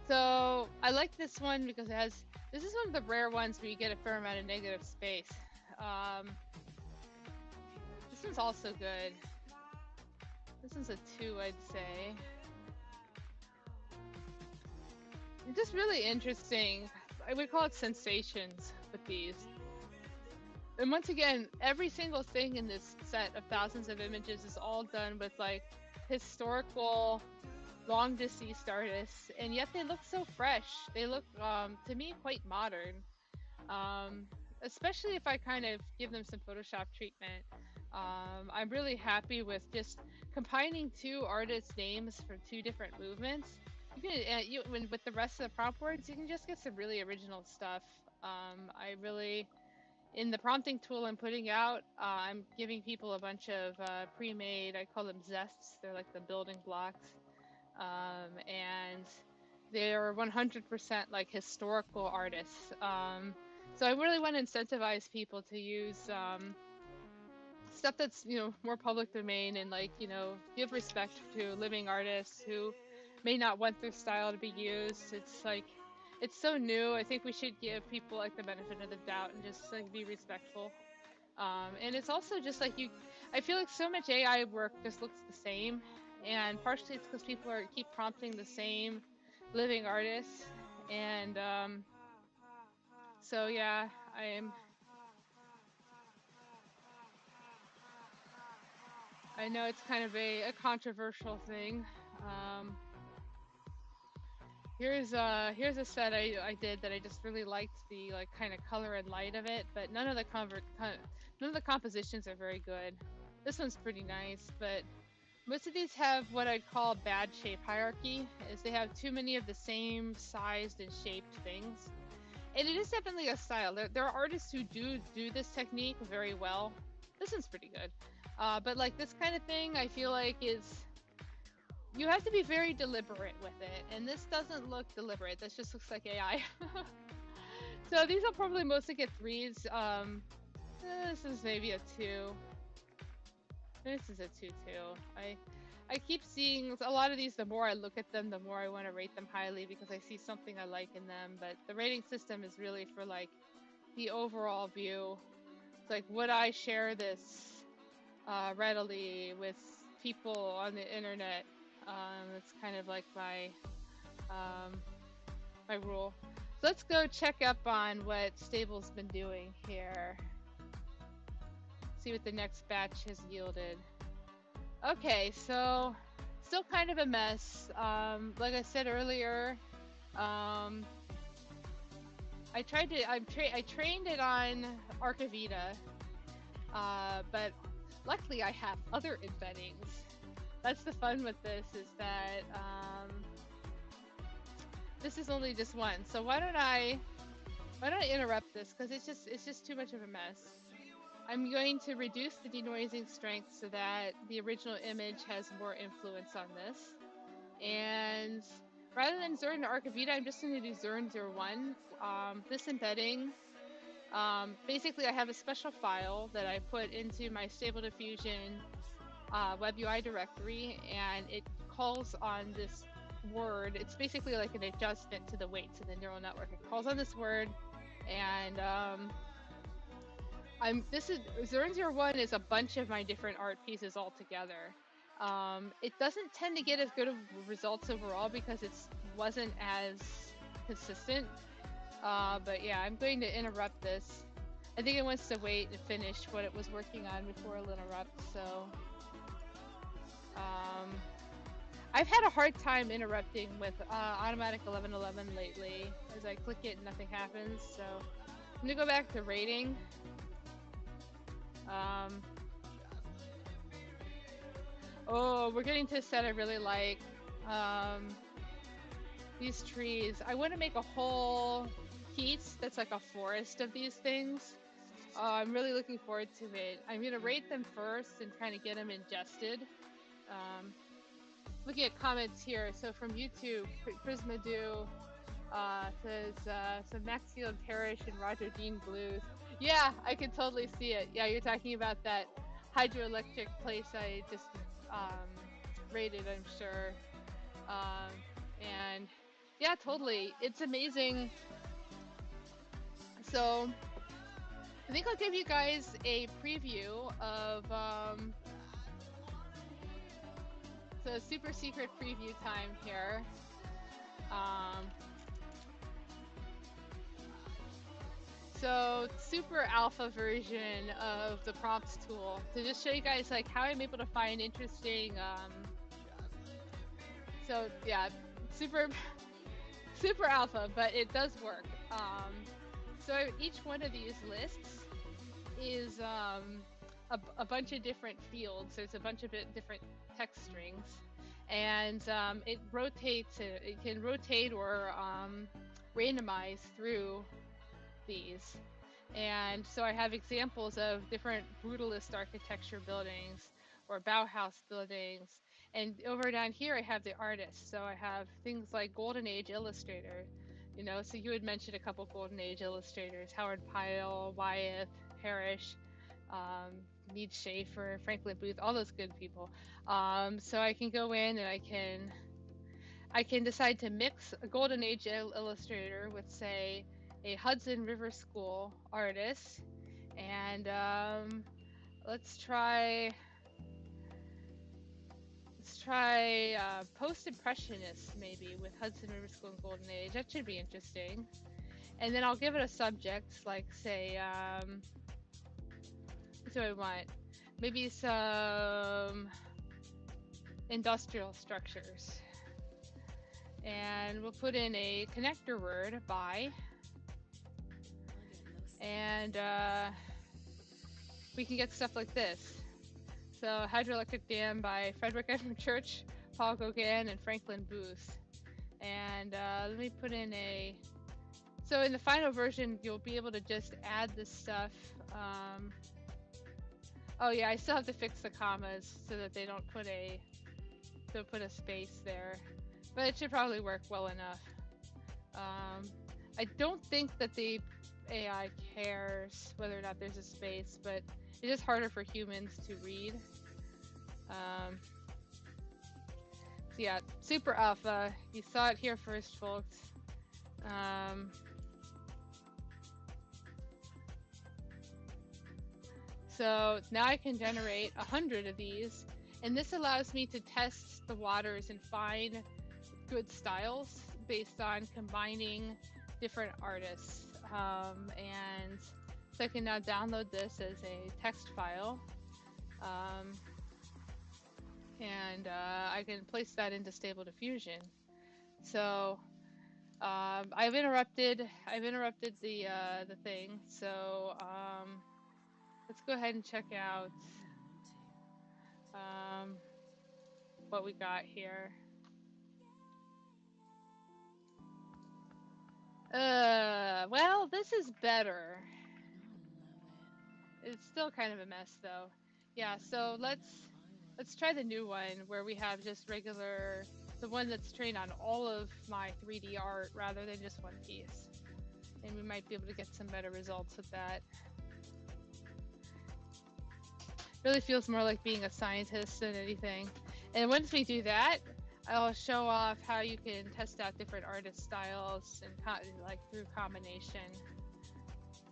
So I like this one because it has. This is one of the rare ones where you get a fair amount of negative space. This one's also good. This one's a 2, I'd say. It's just really interesting. I would call it sensations with these. And once again, every single thing in this set of thousands of images is all done with like historical, long deceased artists, and yet they look so fresh. They look, to me, quite modern. Um, Especially if I kind of give them some Photoshop treatment. I'm really happy with just combining 2 artists' names for 2 different movements. You can, with the rest of the prompt words, you can just get some really original stuff. I really, in the prompting tool I'm putting out, I'm giving people a bunch of pre-made, I call them zests. They're like the building blocks. And they're 100% like historical artists. So I really want to incentivize people to use stuff that's, you know, more public domain, and like, you know, give respect to living artists who may not want their style to be used. It's like, it's so new. I think we should give people like the benefit of the doubt and just like be respectful. And it's also just like I feel like so much AI work just looks the same, and partially it's because people keep prompting the same living artists, and so yeah, I know it's kind of a controversial thing. Um, here's a set I did that I just really liked the like kind of color and light of it, but none of the compositions are very good. This one's pretty nice, but most of these have what I'd call bad shape hierarchy, is they have too many of the same sized and shaped things. And it is definitely a style. There are artists who do this technique very well. This one's pretty good. But like this kind of thing, I feel like you have to be very deliberate with it. And this doesn't look deliberate. This just looks like AI. So these will probably mostly get 3s. This is maybe a 2. This is a 2 too. I keep seeing a lot of these. The more I look at them, the more I want to rate them highly because I see something I like in them. But the rating system is really for like the overall view. It's like, would I share this readily with people on the internet? It's kind of like my rule. So let's go check up on what Stable's been doing here. See what the next batch has yielded. Okay, so still kind of a mess. Like I said earlier, I trained it on Archivita, but luckily I have other embeddings. That's the fun with this, is that this is only just one. So why don't I interrupt this, because it's just too much of a mess. I'm going to reduce the denoising strength so that the original image has more influence on this. And rather than Zern to Archivita, I'm just going to do Zern 01. This embedding, basically I have a special file that I put into my Stable Diffusion web UI directory, and it calls on this word. It's basically like an adjustment to the weights of the neural network. It calls on this word, and Zern 01 is a bunch of my different art pieces all together. It doesn't tend to get as good of results overall because it wasn't as consistent. But yeah, I'm going to interrupt this. I think it wants to wait and finish what it was working on before it'll interrupt. So I've had a hard time interrupting with automatic 1111 lately. As I click it, nothing happens. So I'm gonna go back to rating. Oh, we're getting to a set I really like. These trees. I want to make a whole heat that's like a forest of these things. I'm really looking forward to it. I'm going to rate them first and kind of get them ingested. Looking at comments here. So from YouTube, Prismadoo says some Maxield Parrish and Roger Dean blues. Yeah, I can totally see it. Yeah, you're talking about that hydroelectric place I just rated, I'm sure. And yeah, totally. It's amazing. So I think I'll give you guys a preview of so super secret preview time here. So super alpha version of the prompts tool to just show you guys like how I'm able to find interesting so yeah, super alpha, but it does work. So each one of these lists is a bunch of different fields. There's a bunch of different text strings, and it rotates. It can rotate or randomize through these. And so I have examples of different brutalist architecture buildings or Bauhaus buildings. And over down here, I have the artists. So I have things like Golden Age Illustrator, you know, so you had mentioned a couple Golden Age illustrators, Howard Pyle, Wyeth, Parrish, Mead Schaefer, Franklin Booth, all those good people. So I can go in and I can decide to mix a Golden Age illustrator with, say, a Hudson River School artist, and let's try post-impressionists maybe with Hudson River School and Golden Age. That should be interesting. And then I'll give it a subject, like say what do I want? Maybe some industrial structures, and we'll put in a connector word by. And we can get stuff like this. So Hydroelectric Dam by Frederick Edward Church, Paul Gauguin, and Franklin Booth. And let me put in a... So in the final version, you'll be able to just add this stuff. Oh yeah, I still have to fix the commas so that they don't put a space there. But it should probably work well enough. I don't think that the AI cares whether or not there's a space, but it is harder for humans to read. So yeah, super alpha. You saw it here first, folks. So now I can generate 100 of these, And this allows me to test the waters and find good styles based on combining different artists. And so I can now download this as a text file. Um, and I can place that into Stable Diffusion. So I've interrupted the thing. So let's go ahead and check out what we got here. Well, this is better. It's still kind of a mess though. Yeah, so let's try the new one where we have just regular, the one that's trained on all of my 3D art rather than just one piece. And we might be able to get some better results with that. Really feels more like being a scientist than anything. And once we do that, I'll show off how you can test out different artist styles and like through combination.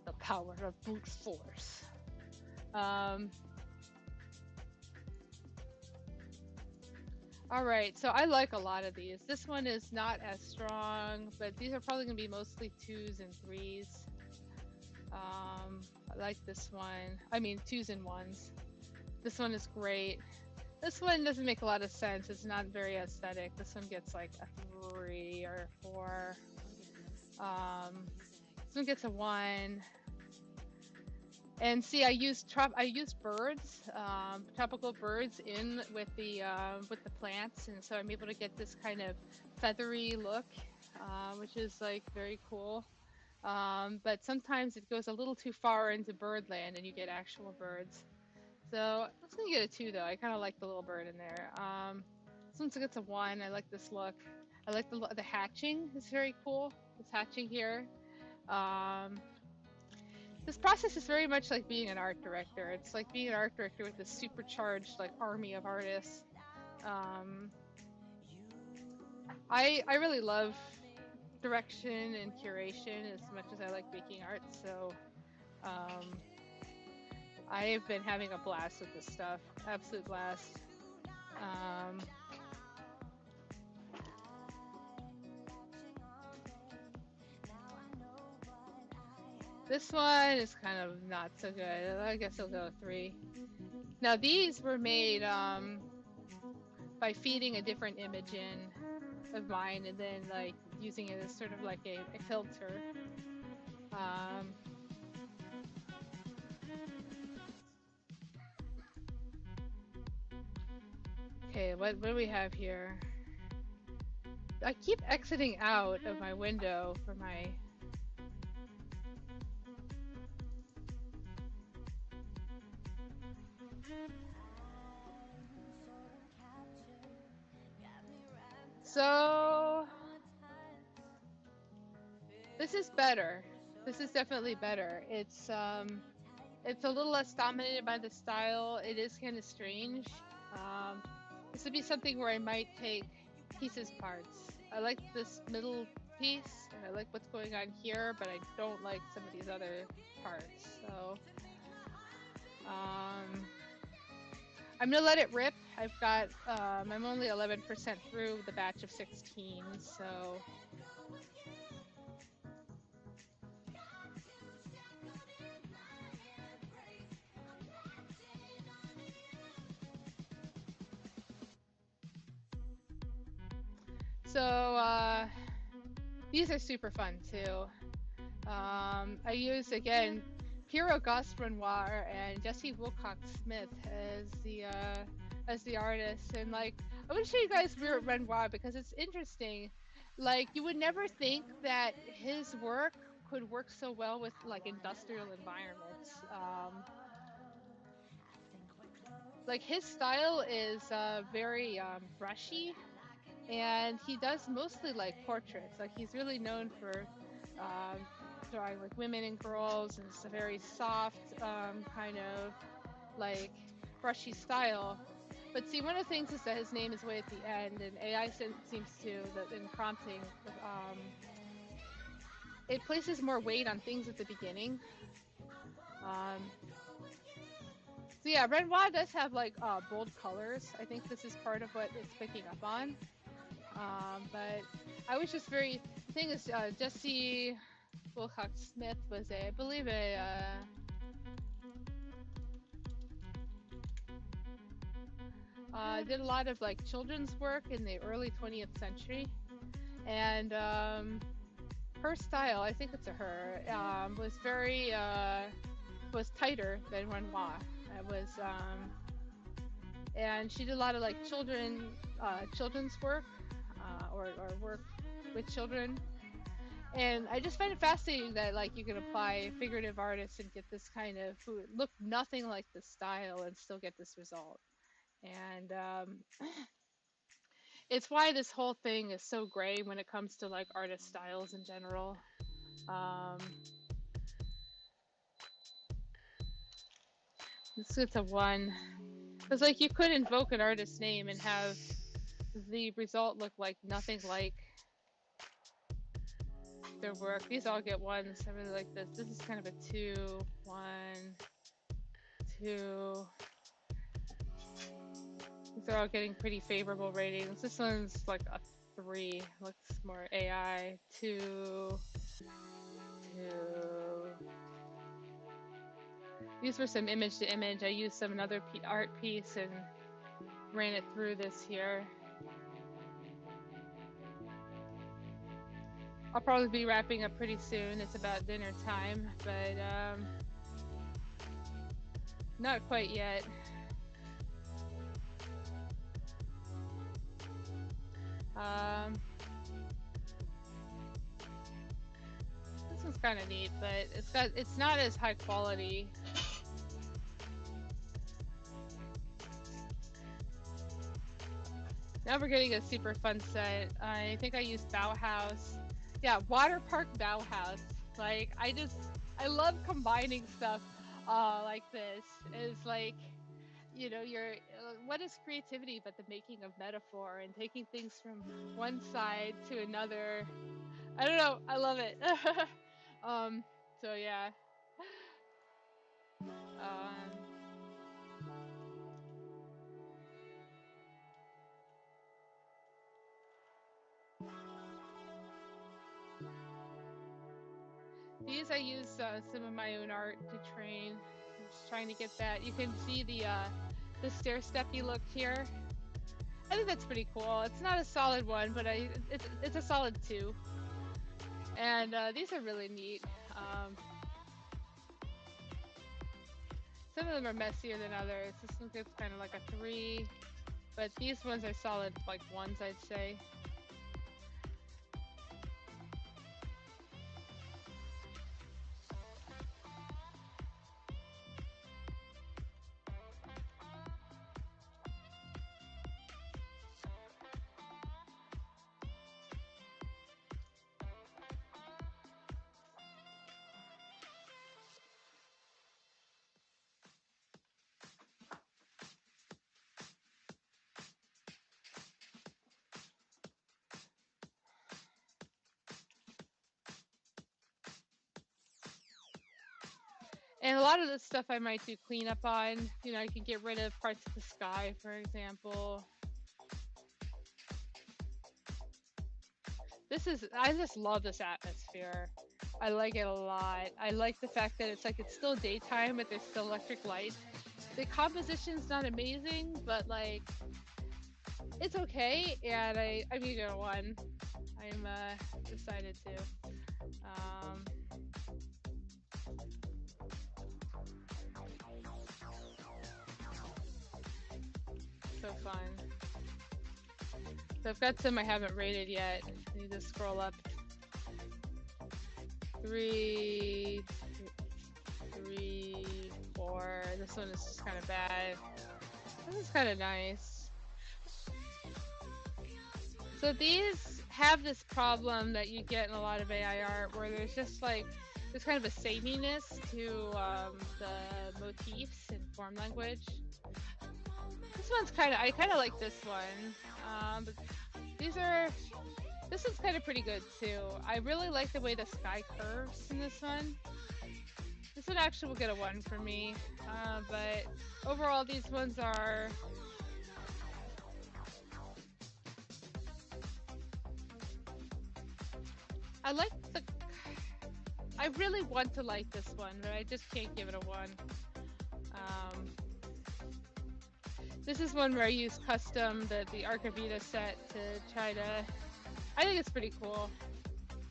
The power of brute force. All right, so I like a lot of these. This one is not as strong, but these are probably gonna be mostly 2s and 3s. I like this one. I mean, 2s and 1s. This one is great. This one doesn't make a lot of sense. It's not very aesthetic. This one gets like a 3 or 4. This one gets a 1. And see, I use birds, tropical birds in with the plants, and so I'm able to get this kind of feathery look, which is like very cool. But sometimes it goes a little too far into birdland, and you get actual birds. So I'm just gonna get a 2 though. I kind of like the little bird in there. This one gets a 1. I like this look. I like the hatching. It's very cool. This hatching here. This process is very much like being an art director. It's like being an art director with this supercharged like army of artists. I really love direction and curation as much as I like making art. So I've been having a blast with this stuff. Absolute blast. This one is kind of not so good. I guess I'll go 3. Now these were made by feeding a different image in of mine and then like using it as sort of like a filter. Okay, what do we have here? I keep exiting out of my window for my... So this is better. This is definitely better. It's a little less dominated by the style. It is kind of strange. This would be something where I might take pieces parts. I like this middle piece, and I like what's going on here, but I don't like some of these other parts. So I'm gonna let it rip. I've got I'm only 11% through the batch of 16, so. So these are super fun too. I use again Pierre Auguste Renoir and Jesse Wilcox Smith as the artist, and like I want to show you guys Renoir because it's interesting. Like you would never think that his work could work so well with like industrial environments. Like his style is very brushy, and he does mostly like portraits. Like he's really known for drawing like women and girls, and it's a very soft kind of like brushy style. But see, one of the things is that his name is way at the end, and AI seems to that in prompting it places more weight on things at the beginning. So So yeah, Renoir does have like bold colors. I think this is part of what it's picking up on. But I was just very. The thing is, Jesse Wilcox Smith was I believe, did a lot of like children's work in the early 20th century, and her style, I think it's a her, was very was tighter than Renoir. It was, and she did a lot of like children's work, or work with children. And I just find it fascinating that like you can apply figurative artists and get this kind of who look nothing like the style and still get this result. And it's why this whole thing is so gray when it comes to like artist styles in general. Um, it's a one. Because like you could invoke an artist's name and have the result look like nothing like their work. These all get ones. I really like this. This is kind of a 2, 1, 2. These are all getting pretty favorable ratings. This one's like a 3. Looks more AI. 2, 2. These were some image to image. I used some another art piece and ran it through this here. I'll probably be wrapping up pretty soon. It's about dinner time, but not quite yet. This one's kind of neat, but it's not as high quality. Now we're getting a super fun set. I think I used Bauhaus. Yeah, water park Bauhaus. Like I love combining stuff like this. It's like, you're what is creativity but the making of metaphor and taking things from one side to another. I don't know. I love it. um. So yeah. Um. These I use some of my own art to train. I'm just trying to get that. You can see the stair steppy look here. I think that's pretty cool. It's not a solid one, but it's a solid 2. And these are really neat. Some of them are messier than others. This one gets kind of like a 3, but these ones are solid like 1s, I'd say. And a lot of this stuff I might do cleanup on. I can get rid of parts of the sky, for example. I just love this atmosphere. I like it a lot. I like the fact that it's still daytime, but there's still electric light. The composition's not amazing, but like, it's okay. And I'm gonna go 1. I'm decided to. Um, so fun. So I've got some I haven't rated yet. I need to scroll up. 3, 3, 4. This one is just kind of bad. This is kind of nice. So these have this problem that you get in a lot of AI art where there's just like, there's kind of a sameness to the motifs and form language. This one's I kind of like this one. But this one's kind of pretty good too. I really like the way the sky curves in this one. This one actually will get a 1 for me. But overall, these ones are. I like the. I really want to like this one, but I just can't give it a 1. This is one where I use custom the Archivita set to try to. I think it's pretty cool.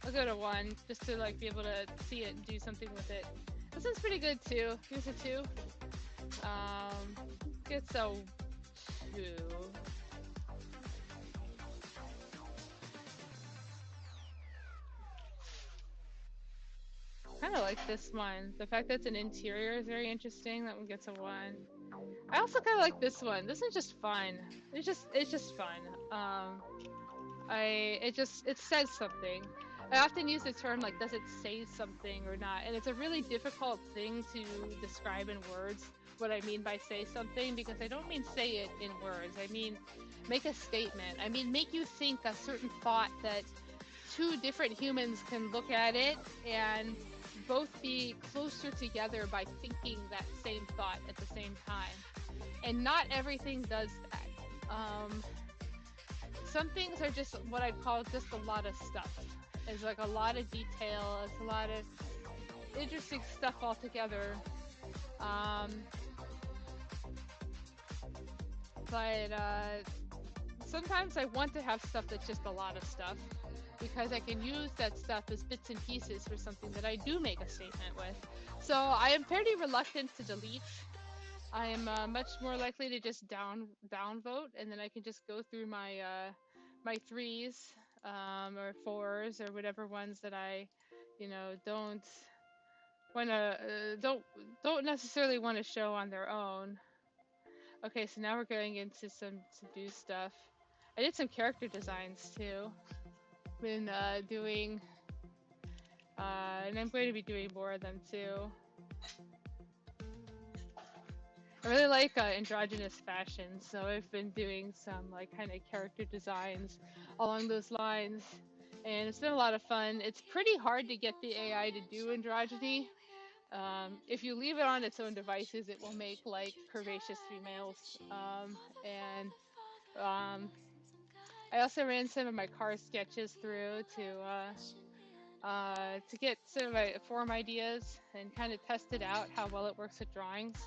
I'll go to 1 just to like be able to see it and do something with it. This one's pretty good too. Here's a 2. It's a 2. Kind of like this one. The fact that it's an interior is very interesting. That one gets a 1. I also kind of like this one. This one's just fun. It's just fun. It says something. I often use the term like, does it say something or not? And it's a really difficult thing to describe in words what I mean by say something, because I don't mean say it in words. I mean make a statement. I mean make you think a certain thought that 2 different humans can look at it and both be closer together by thinking that same thought at the same time. And not everything does that. Some things are just what I'd call just a lot of stuff. It's like a lot of detail. It's a lot of interesting stuff altogether. But sometimes I want to have stuff that's just a lot of stuff, because I can use that stuff as bits and pieces for something that I do make a statement with. So I am fairly reluctant to delete. I am much more likely to just downvote, and then I can just go through my my 3s or 4s or whatever ones that I, don't want to don't necessarily want to show on their own. Okay, so now we're going into some to-do stuff. I did some character designs too. Been doing, and I'm going to be doing more of them too. I really like androgynous fashion, so I've been doing some like kind of character designs along those lines, and it's been a lot of fun. It's pretty hard to get the AI to do androgyny. If you leave it on its own devices, it will make like curvaceous females. I also ran some of my car sketches through to get some of my form ideas and kind of tested out how well it works with drawings,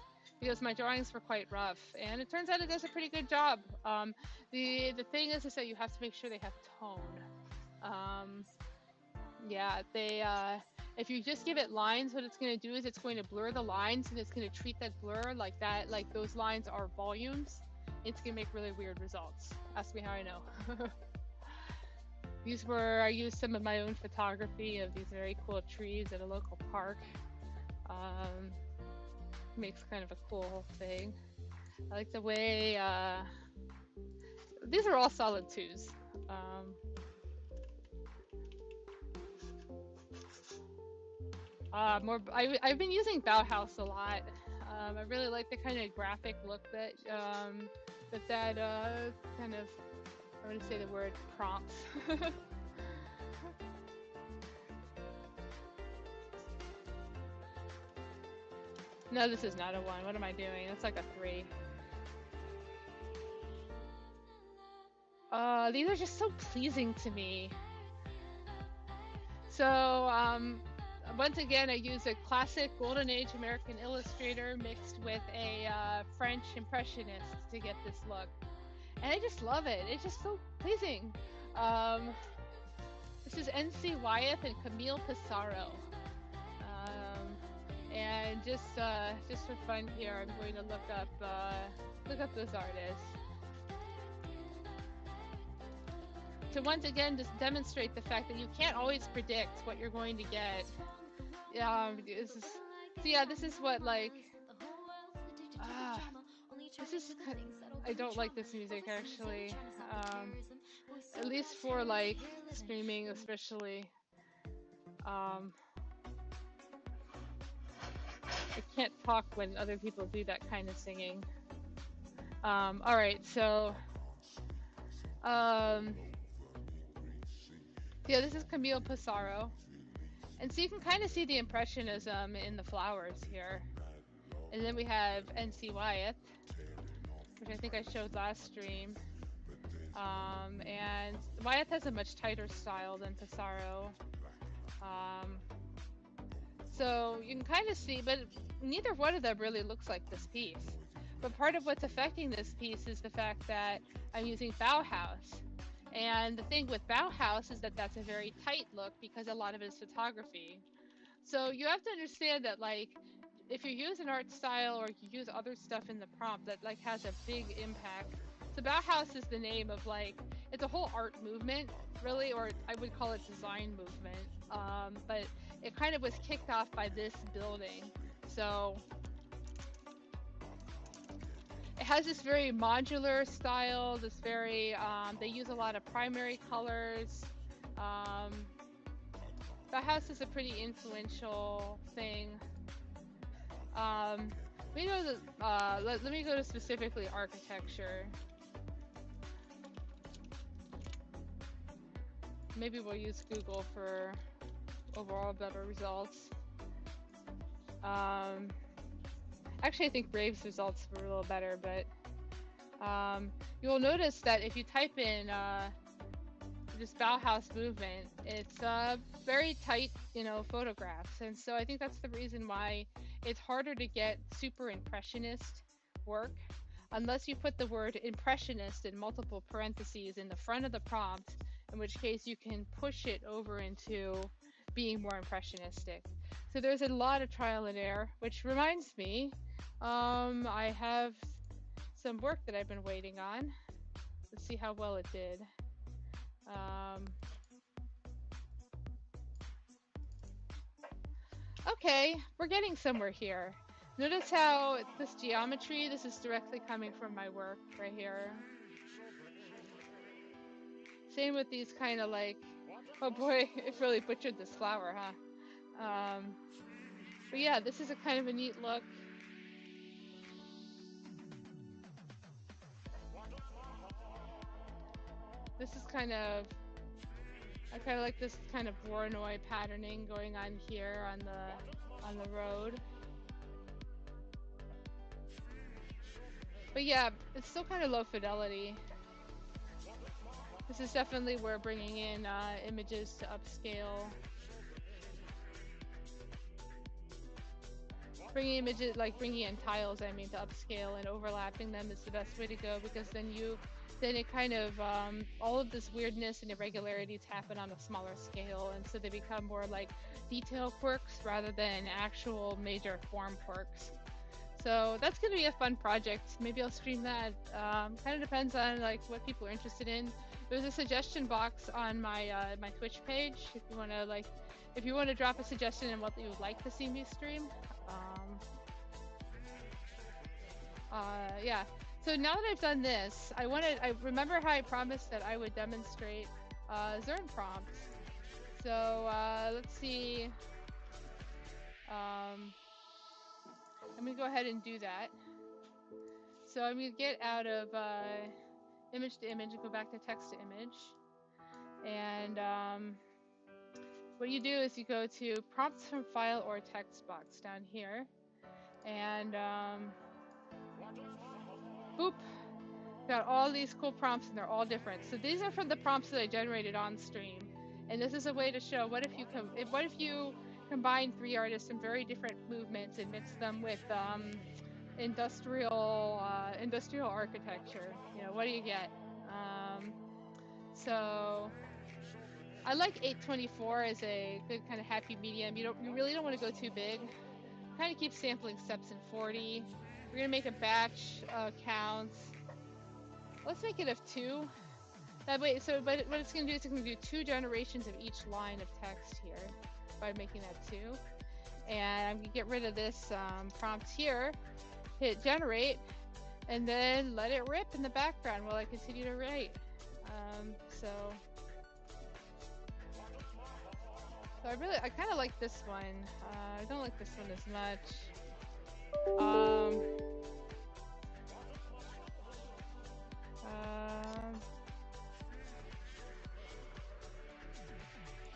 because my drawings were quite rough, and it turns out it does a pretty good job. The thing is that you have to make sure they have tone. Yeah, if you just give it lines, what it's going to do is it's going to blur the lines, and it's going to treat that blur like that, like those lines are volumes. It's going to make really weird results. Ask me how I know. I used some of my own photography of these very cool trees at a local park. Makes kind of a cool thing. I like the way, these are all solid 2s. I've been using Bauhaus a lot. I really like the kind of graphic look that kind of, I'm going to say the word prompts. No, this is not a 1. What am I doing? It's like a 3. These are just so pleasing to me. So, once again, I use a classic Golden Age American illustrator mixed with a French impressionist to get this look. And I just love it. It's just so pleasing. This is N.C. Wyeth and Camille Pissarro. And just for fun here, I'm going to look up those artists to once again just demonstrate the fact that you can't always predict what you're going to get. This is what like. I don't like this music actually. At least for like streaming, especially. I can't talk when other people do that kind of singing. All right, so this is Camille Pissarro, And so you can kind of see the impressionism in the flowers here. And then we have N.C. Wyeth, which I think I showed last stream. And Wyeth has a much tighter style than Pissarro. So you can kind of see, but neither one of them really looks like this piece. But part of what's affecting this piece is the fact that I'm using Bauhaus. And the thing with Bauhaus is that that's a very tight look because a lot of it is photography. So you have to understand that, like, if you use an art style or you use other stuff in the prompt, that like has a big impact. So Bauhaus is the name of, like, it's a whole art movement, really, or I would call it design movement. But it kind of was kicked off by this building. So it has this very modular style, this very, they use a lot of primary colors. Bauhaus is a pretty influential thing. We know that, let me go to specifically architecture. Maybe we'll use Google for overall better results. Actually, I think Brave's results were a little better, but you'll notice that if you type in this Bauhaus movement, it's very tight, photographs. And so I think that's the reason why it's harder to get super impressionist work unless you put the word impressionist in multiple parentheses in the front of the prompt, in which case you can push it over into being more impressionistic. So there's a lot of trial and error, which reminds me, I have some work that I've been waiting on. Let's see how well it did. Okay, we're getting somewhere here. Notice how this geometry, this is directly coming from my work right here. Same with these kind of like, oh boy, it really butchered this flower, huh? But yeah, this is a kind of a neat look. This is I kind of like this kind of Voronoi patterning going on here on the road. But yeah, it's still kind of low fidelity. This is definitely where bringing in images to upscale. Bringing images, like bringing in tiles, I mean, to upscale and overlapping them is the best way to go, because then it kind of, all of this weirdness and irregularities happen on a smaller scale, and so they become more like detail quirks rather than actual major form quirks. So that's going to be a fun project. Maybe I'll stream that. Kind of depends on like what people are interested in. There's a suggestion box on my my Twitch page if you want to drop a suggestion on what you would like to see me stream. Yeah. So now that I've done this, I remember how I promised that I would demonstrate Zern prompts. So let's see. I'm gonna go ahead and do that. So I'm gonna get out of image to image and go back to text to image. And what you do is you go to prompts from file or text box down here. And boop, got all these cool prompts, and they're all different. So these are from the prompts that I generated on stream. And this is a way to show what if you combine 3 artists in very different movements and mix them with industrial architecture. What do you get? So I like 824 as a good kind of happy medium. You really don't want to go too big. Kind of keep sampling steps in 40. We're gonna make a batch counts. Let's make it of 2. That way, but what it's gonna do is it's gonna do 2 generations of each line of text here by making that 2. And I'm gonna get rid of this prompt here. Hit generate, and then let it rip in the background while I continue to write. So I kind of like this one. I don't like this one as much.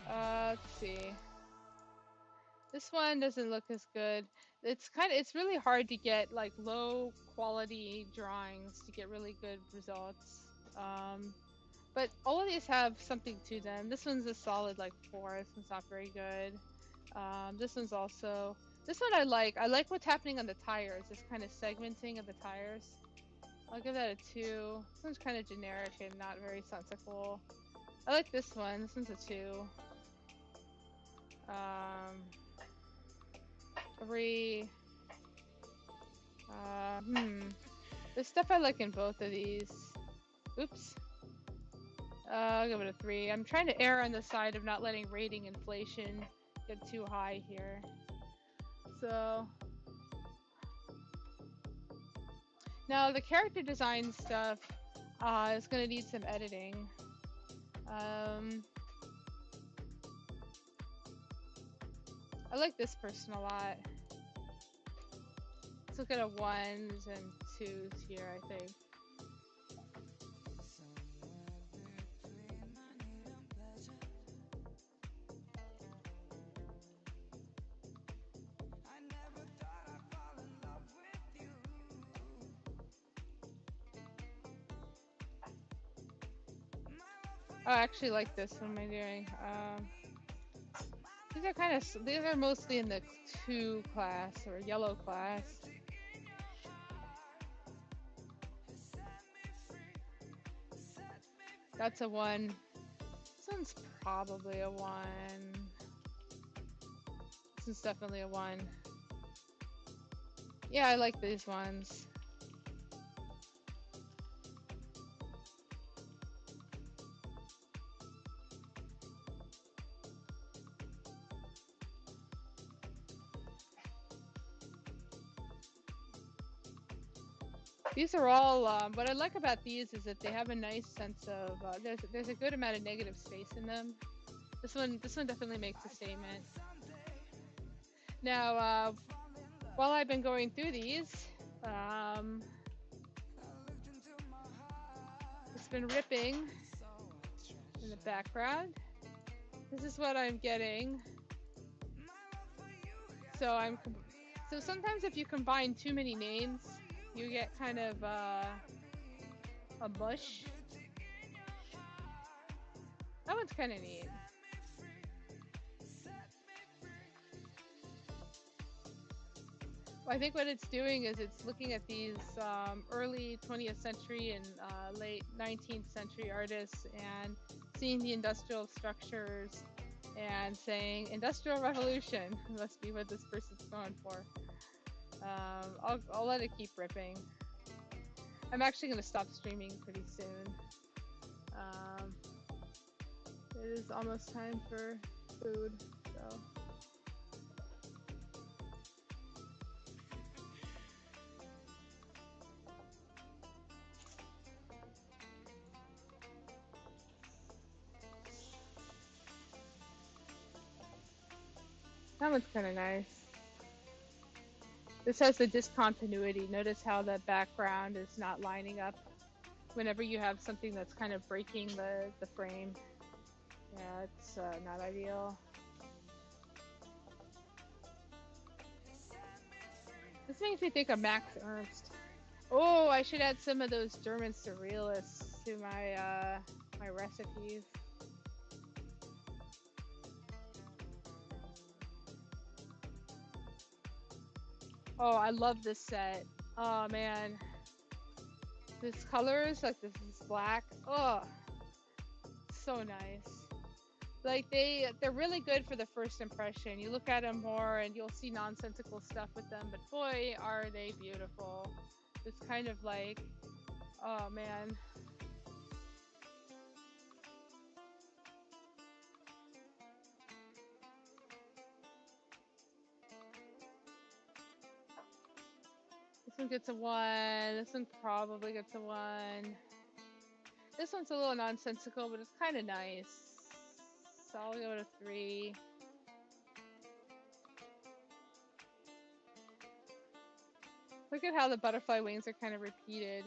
Let's see. This one doesn't look as good. It's really hard to get like low quality drawings to get really good results. But all of these have something to them. This one's a solid like 4. This one's not very good. This one's also, this one I like. I like what's happening on the tires. This kind of segmenting of the tires. I'll give that a 2. This one's kind of generic and not very sensical. I like this one. This one's a 2. 3. There's stuff I like in both of these. Oops. I'll give it a 3. I'm trying to err on the side of not letting rating inflation get too high here. So now the character design stuff is going to need some editing. I like this person a lot. Let's look at a 1s and 2s here, I think. Oh, I actually like this. What am I doing? These are mostly in the 2 class or yellow class. That's a 1. This one's probably a 1. This is definitely a 1. Yeah, I like these ones. These are all, what I like about these is that they have a nice sense of, there's a good amount of negative space in them. This one definitely makes a statement. Now, while I've been going through these, it's been ripping in the background. This is what I'm getting. So sometimes if you combine too many names, you get kind of a mush. That one's kind of neat. Well, I think what it's doing is it's looking at these early 20th century and late 19th century artists and seeing the industrial structures and saying industrial revolution must be what this person's going for. I'll let it keep ripping. I'm actually going to stop streaming pretty soon. It is almost time for food, so. That one's kind of nice. This has the discontinuity. Notice how the background is not lining up whenever you have something that's kind of breaking the frame. Yeah, it's not ideal. This makes me think of Max Ernst. Oh, I should add some of those German surrealists to my my recipes. Oh, I love this set. Oh man, this colors like this is black. Oh, so nice. Like they're really good for the first impression. You look at them more and you'll see nonsensical stuff with them, but boy, are they beautiful. It's kind of like, oh man. This one gets a 1. This one probably gets a 1. This one's a little nonsensical, but it's kind of nice. So I'll go to 3. Look at how the butterfly wings are kind of repeated.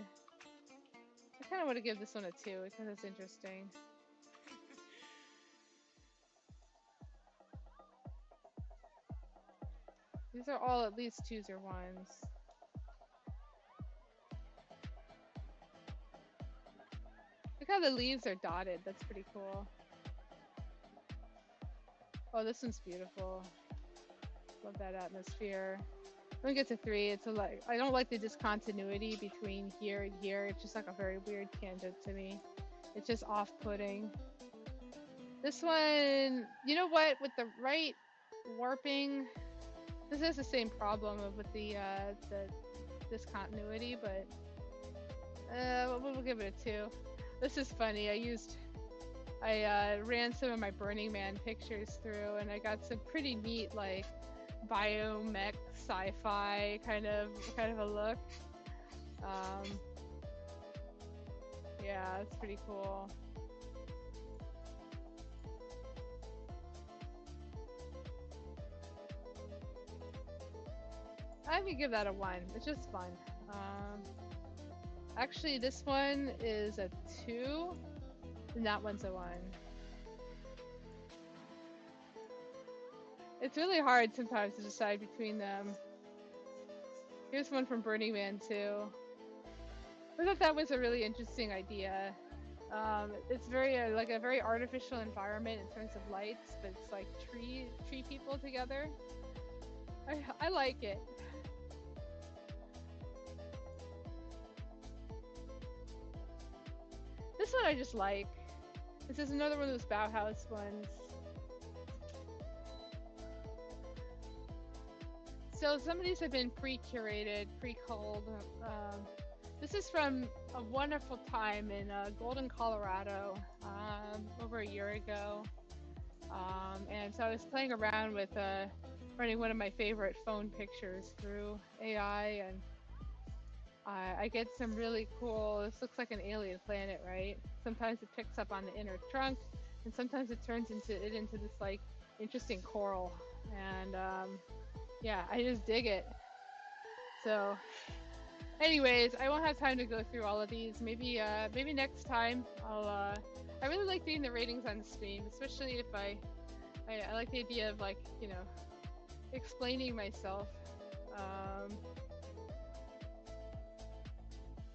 I kind of want to give this one a 2 because it's interesting. These are all at least 2s or 1s. Look how the leaves are dotted. That's pretty cool. Oh, this one's beautiful. Love that atmosphere. I think it's a 3. It's a like I don't like the discontinuity between here and here. It's just like a very weird tangent to me. It's just off-putting. This one, you know what? With the right warping, this has the same problem with the discontinuity, but we'll give it a 2. This is funny. I ran some of my Burning Man pictures through, and I got some pretty neat like biomech sci-fi kind of a look. Yeah, it's pretty cool. I would give that a 1. It's just fun. Actually, this one is a 2, and that one's a 1. It's really hard sometimes to decide between them. Here's one from Burning Man too. I thought that was a really interesting idea. It's very like a very artificial environment in terms of lights, but it's like tree people together. I like it. This one I just like. This is another one of those Bauhaus ones. So some of these have been pre-curated, pre-culled. This is from a wonderful time in Golden, Colorado, over a year ago. And so I was playing around with running one of my favorite phone pictures through AI, and I get some really cool, this looks like an alien planet, right? Sometimes it picks up on the inner trunk, and sometimes it turns into this like interesting coral. And yeah, I just dig it. So anyways, I won't have time to go through all of these. Maybe maybe next time I'll I really like doing the ratings on stream, especially if I like the idea of like, you know, explaining myself.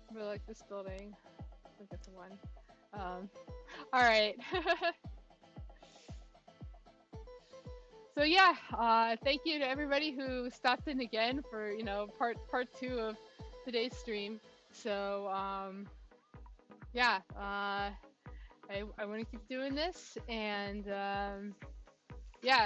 I really like this building. I think it's a 1. All right. So yeah, thank you to everybody who stopped in again for, you know, part 2 of today's stream. So yeah, I want to keep doing this, and yeah.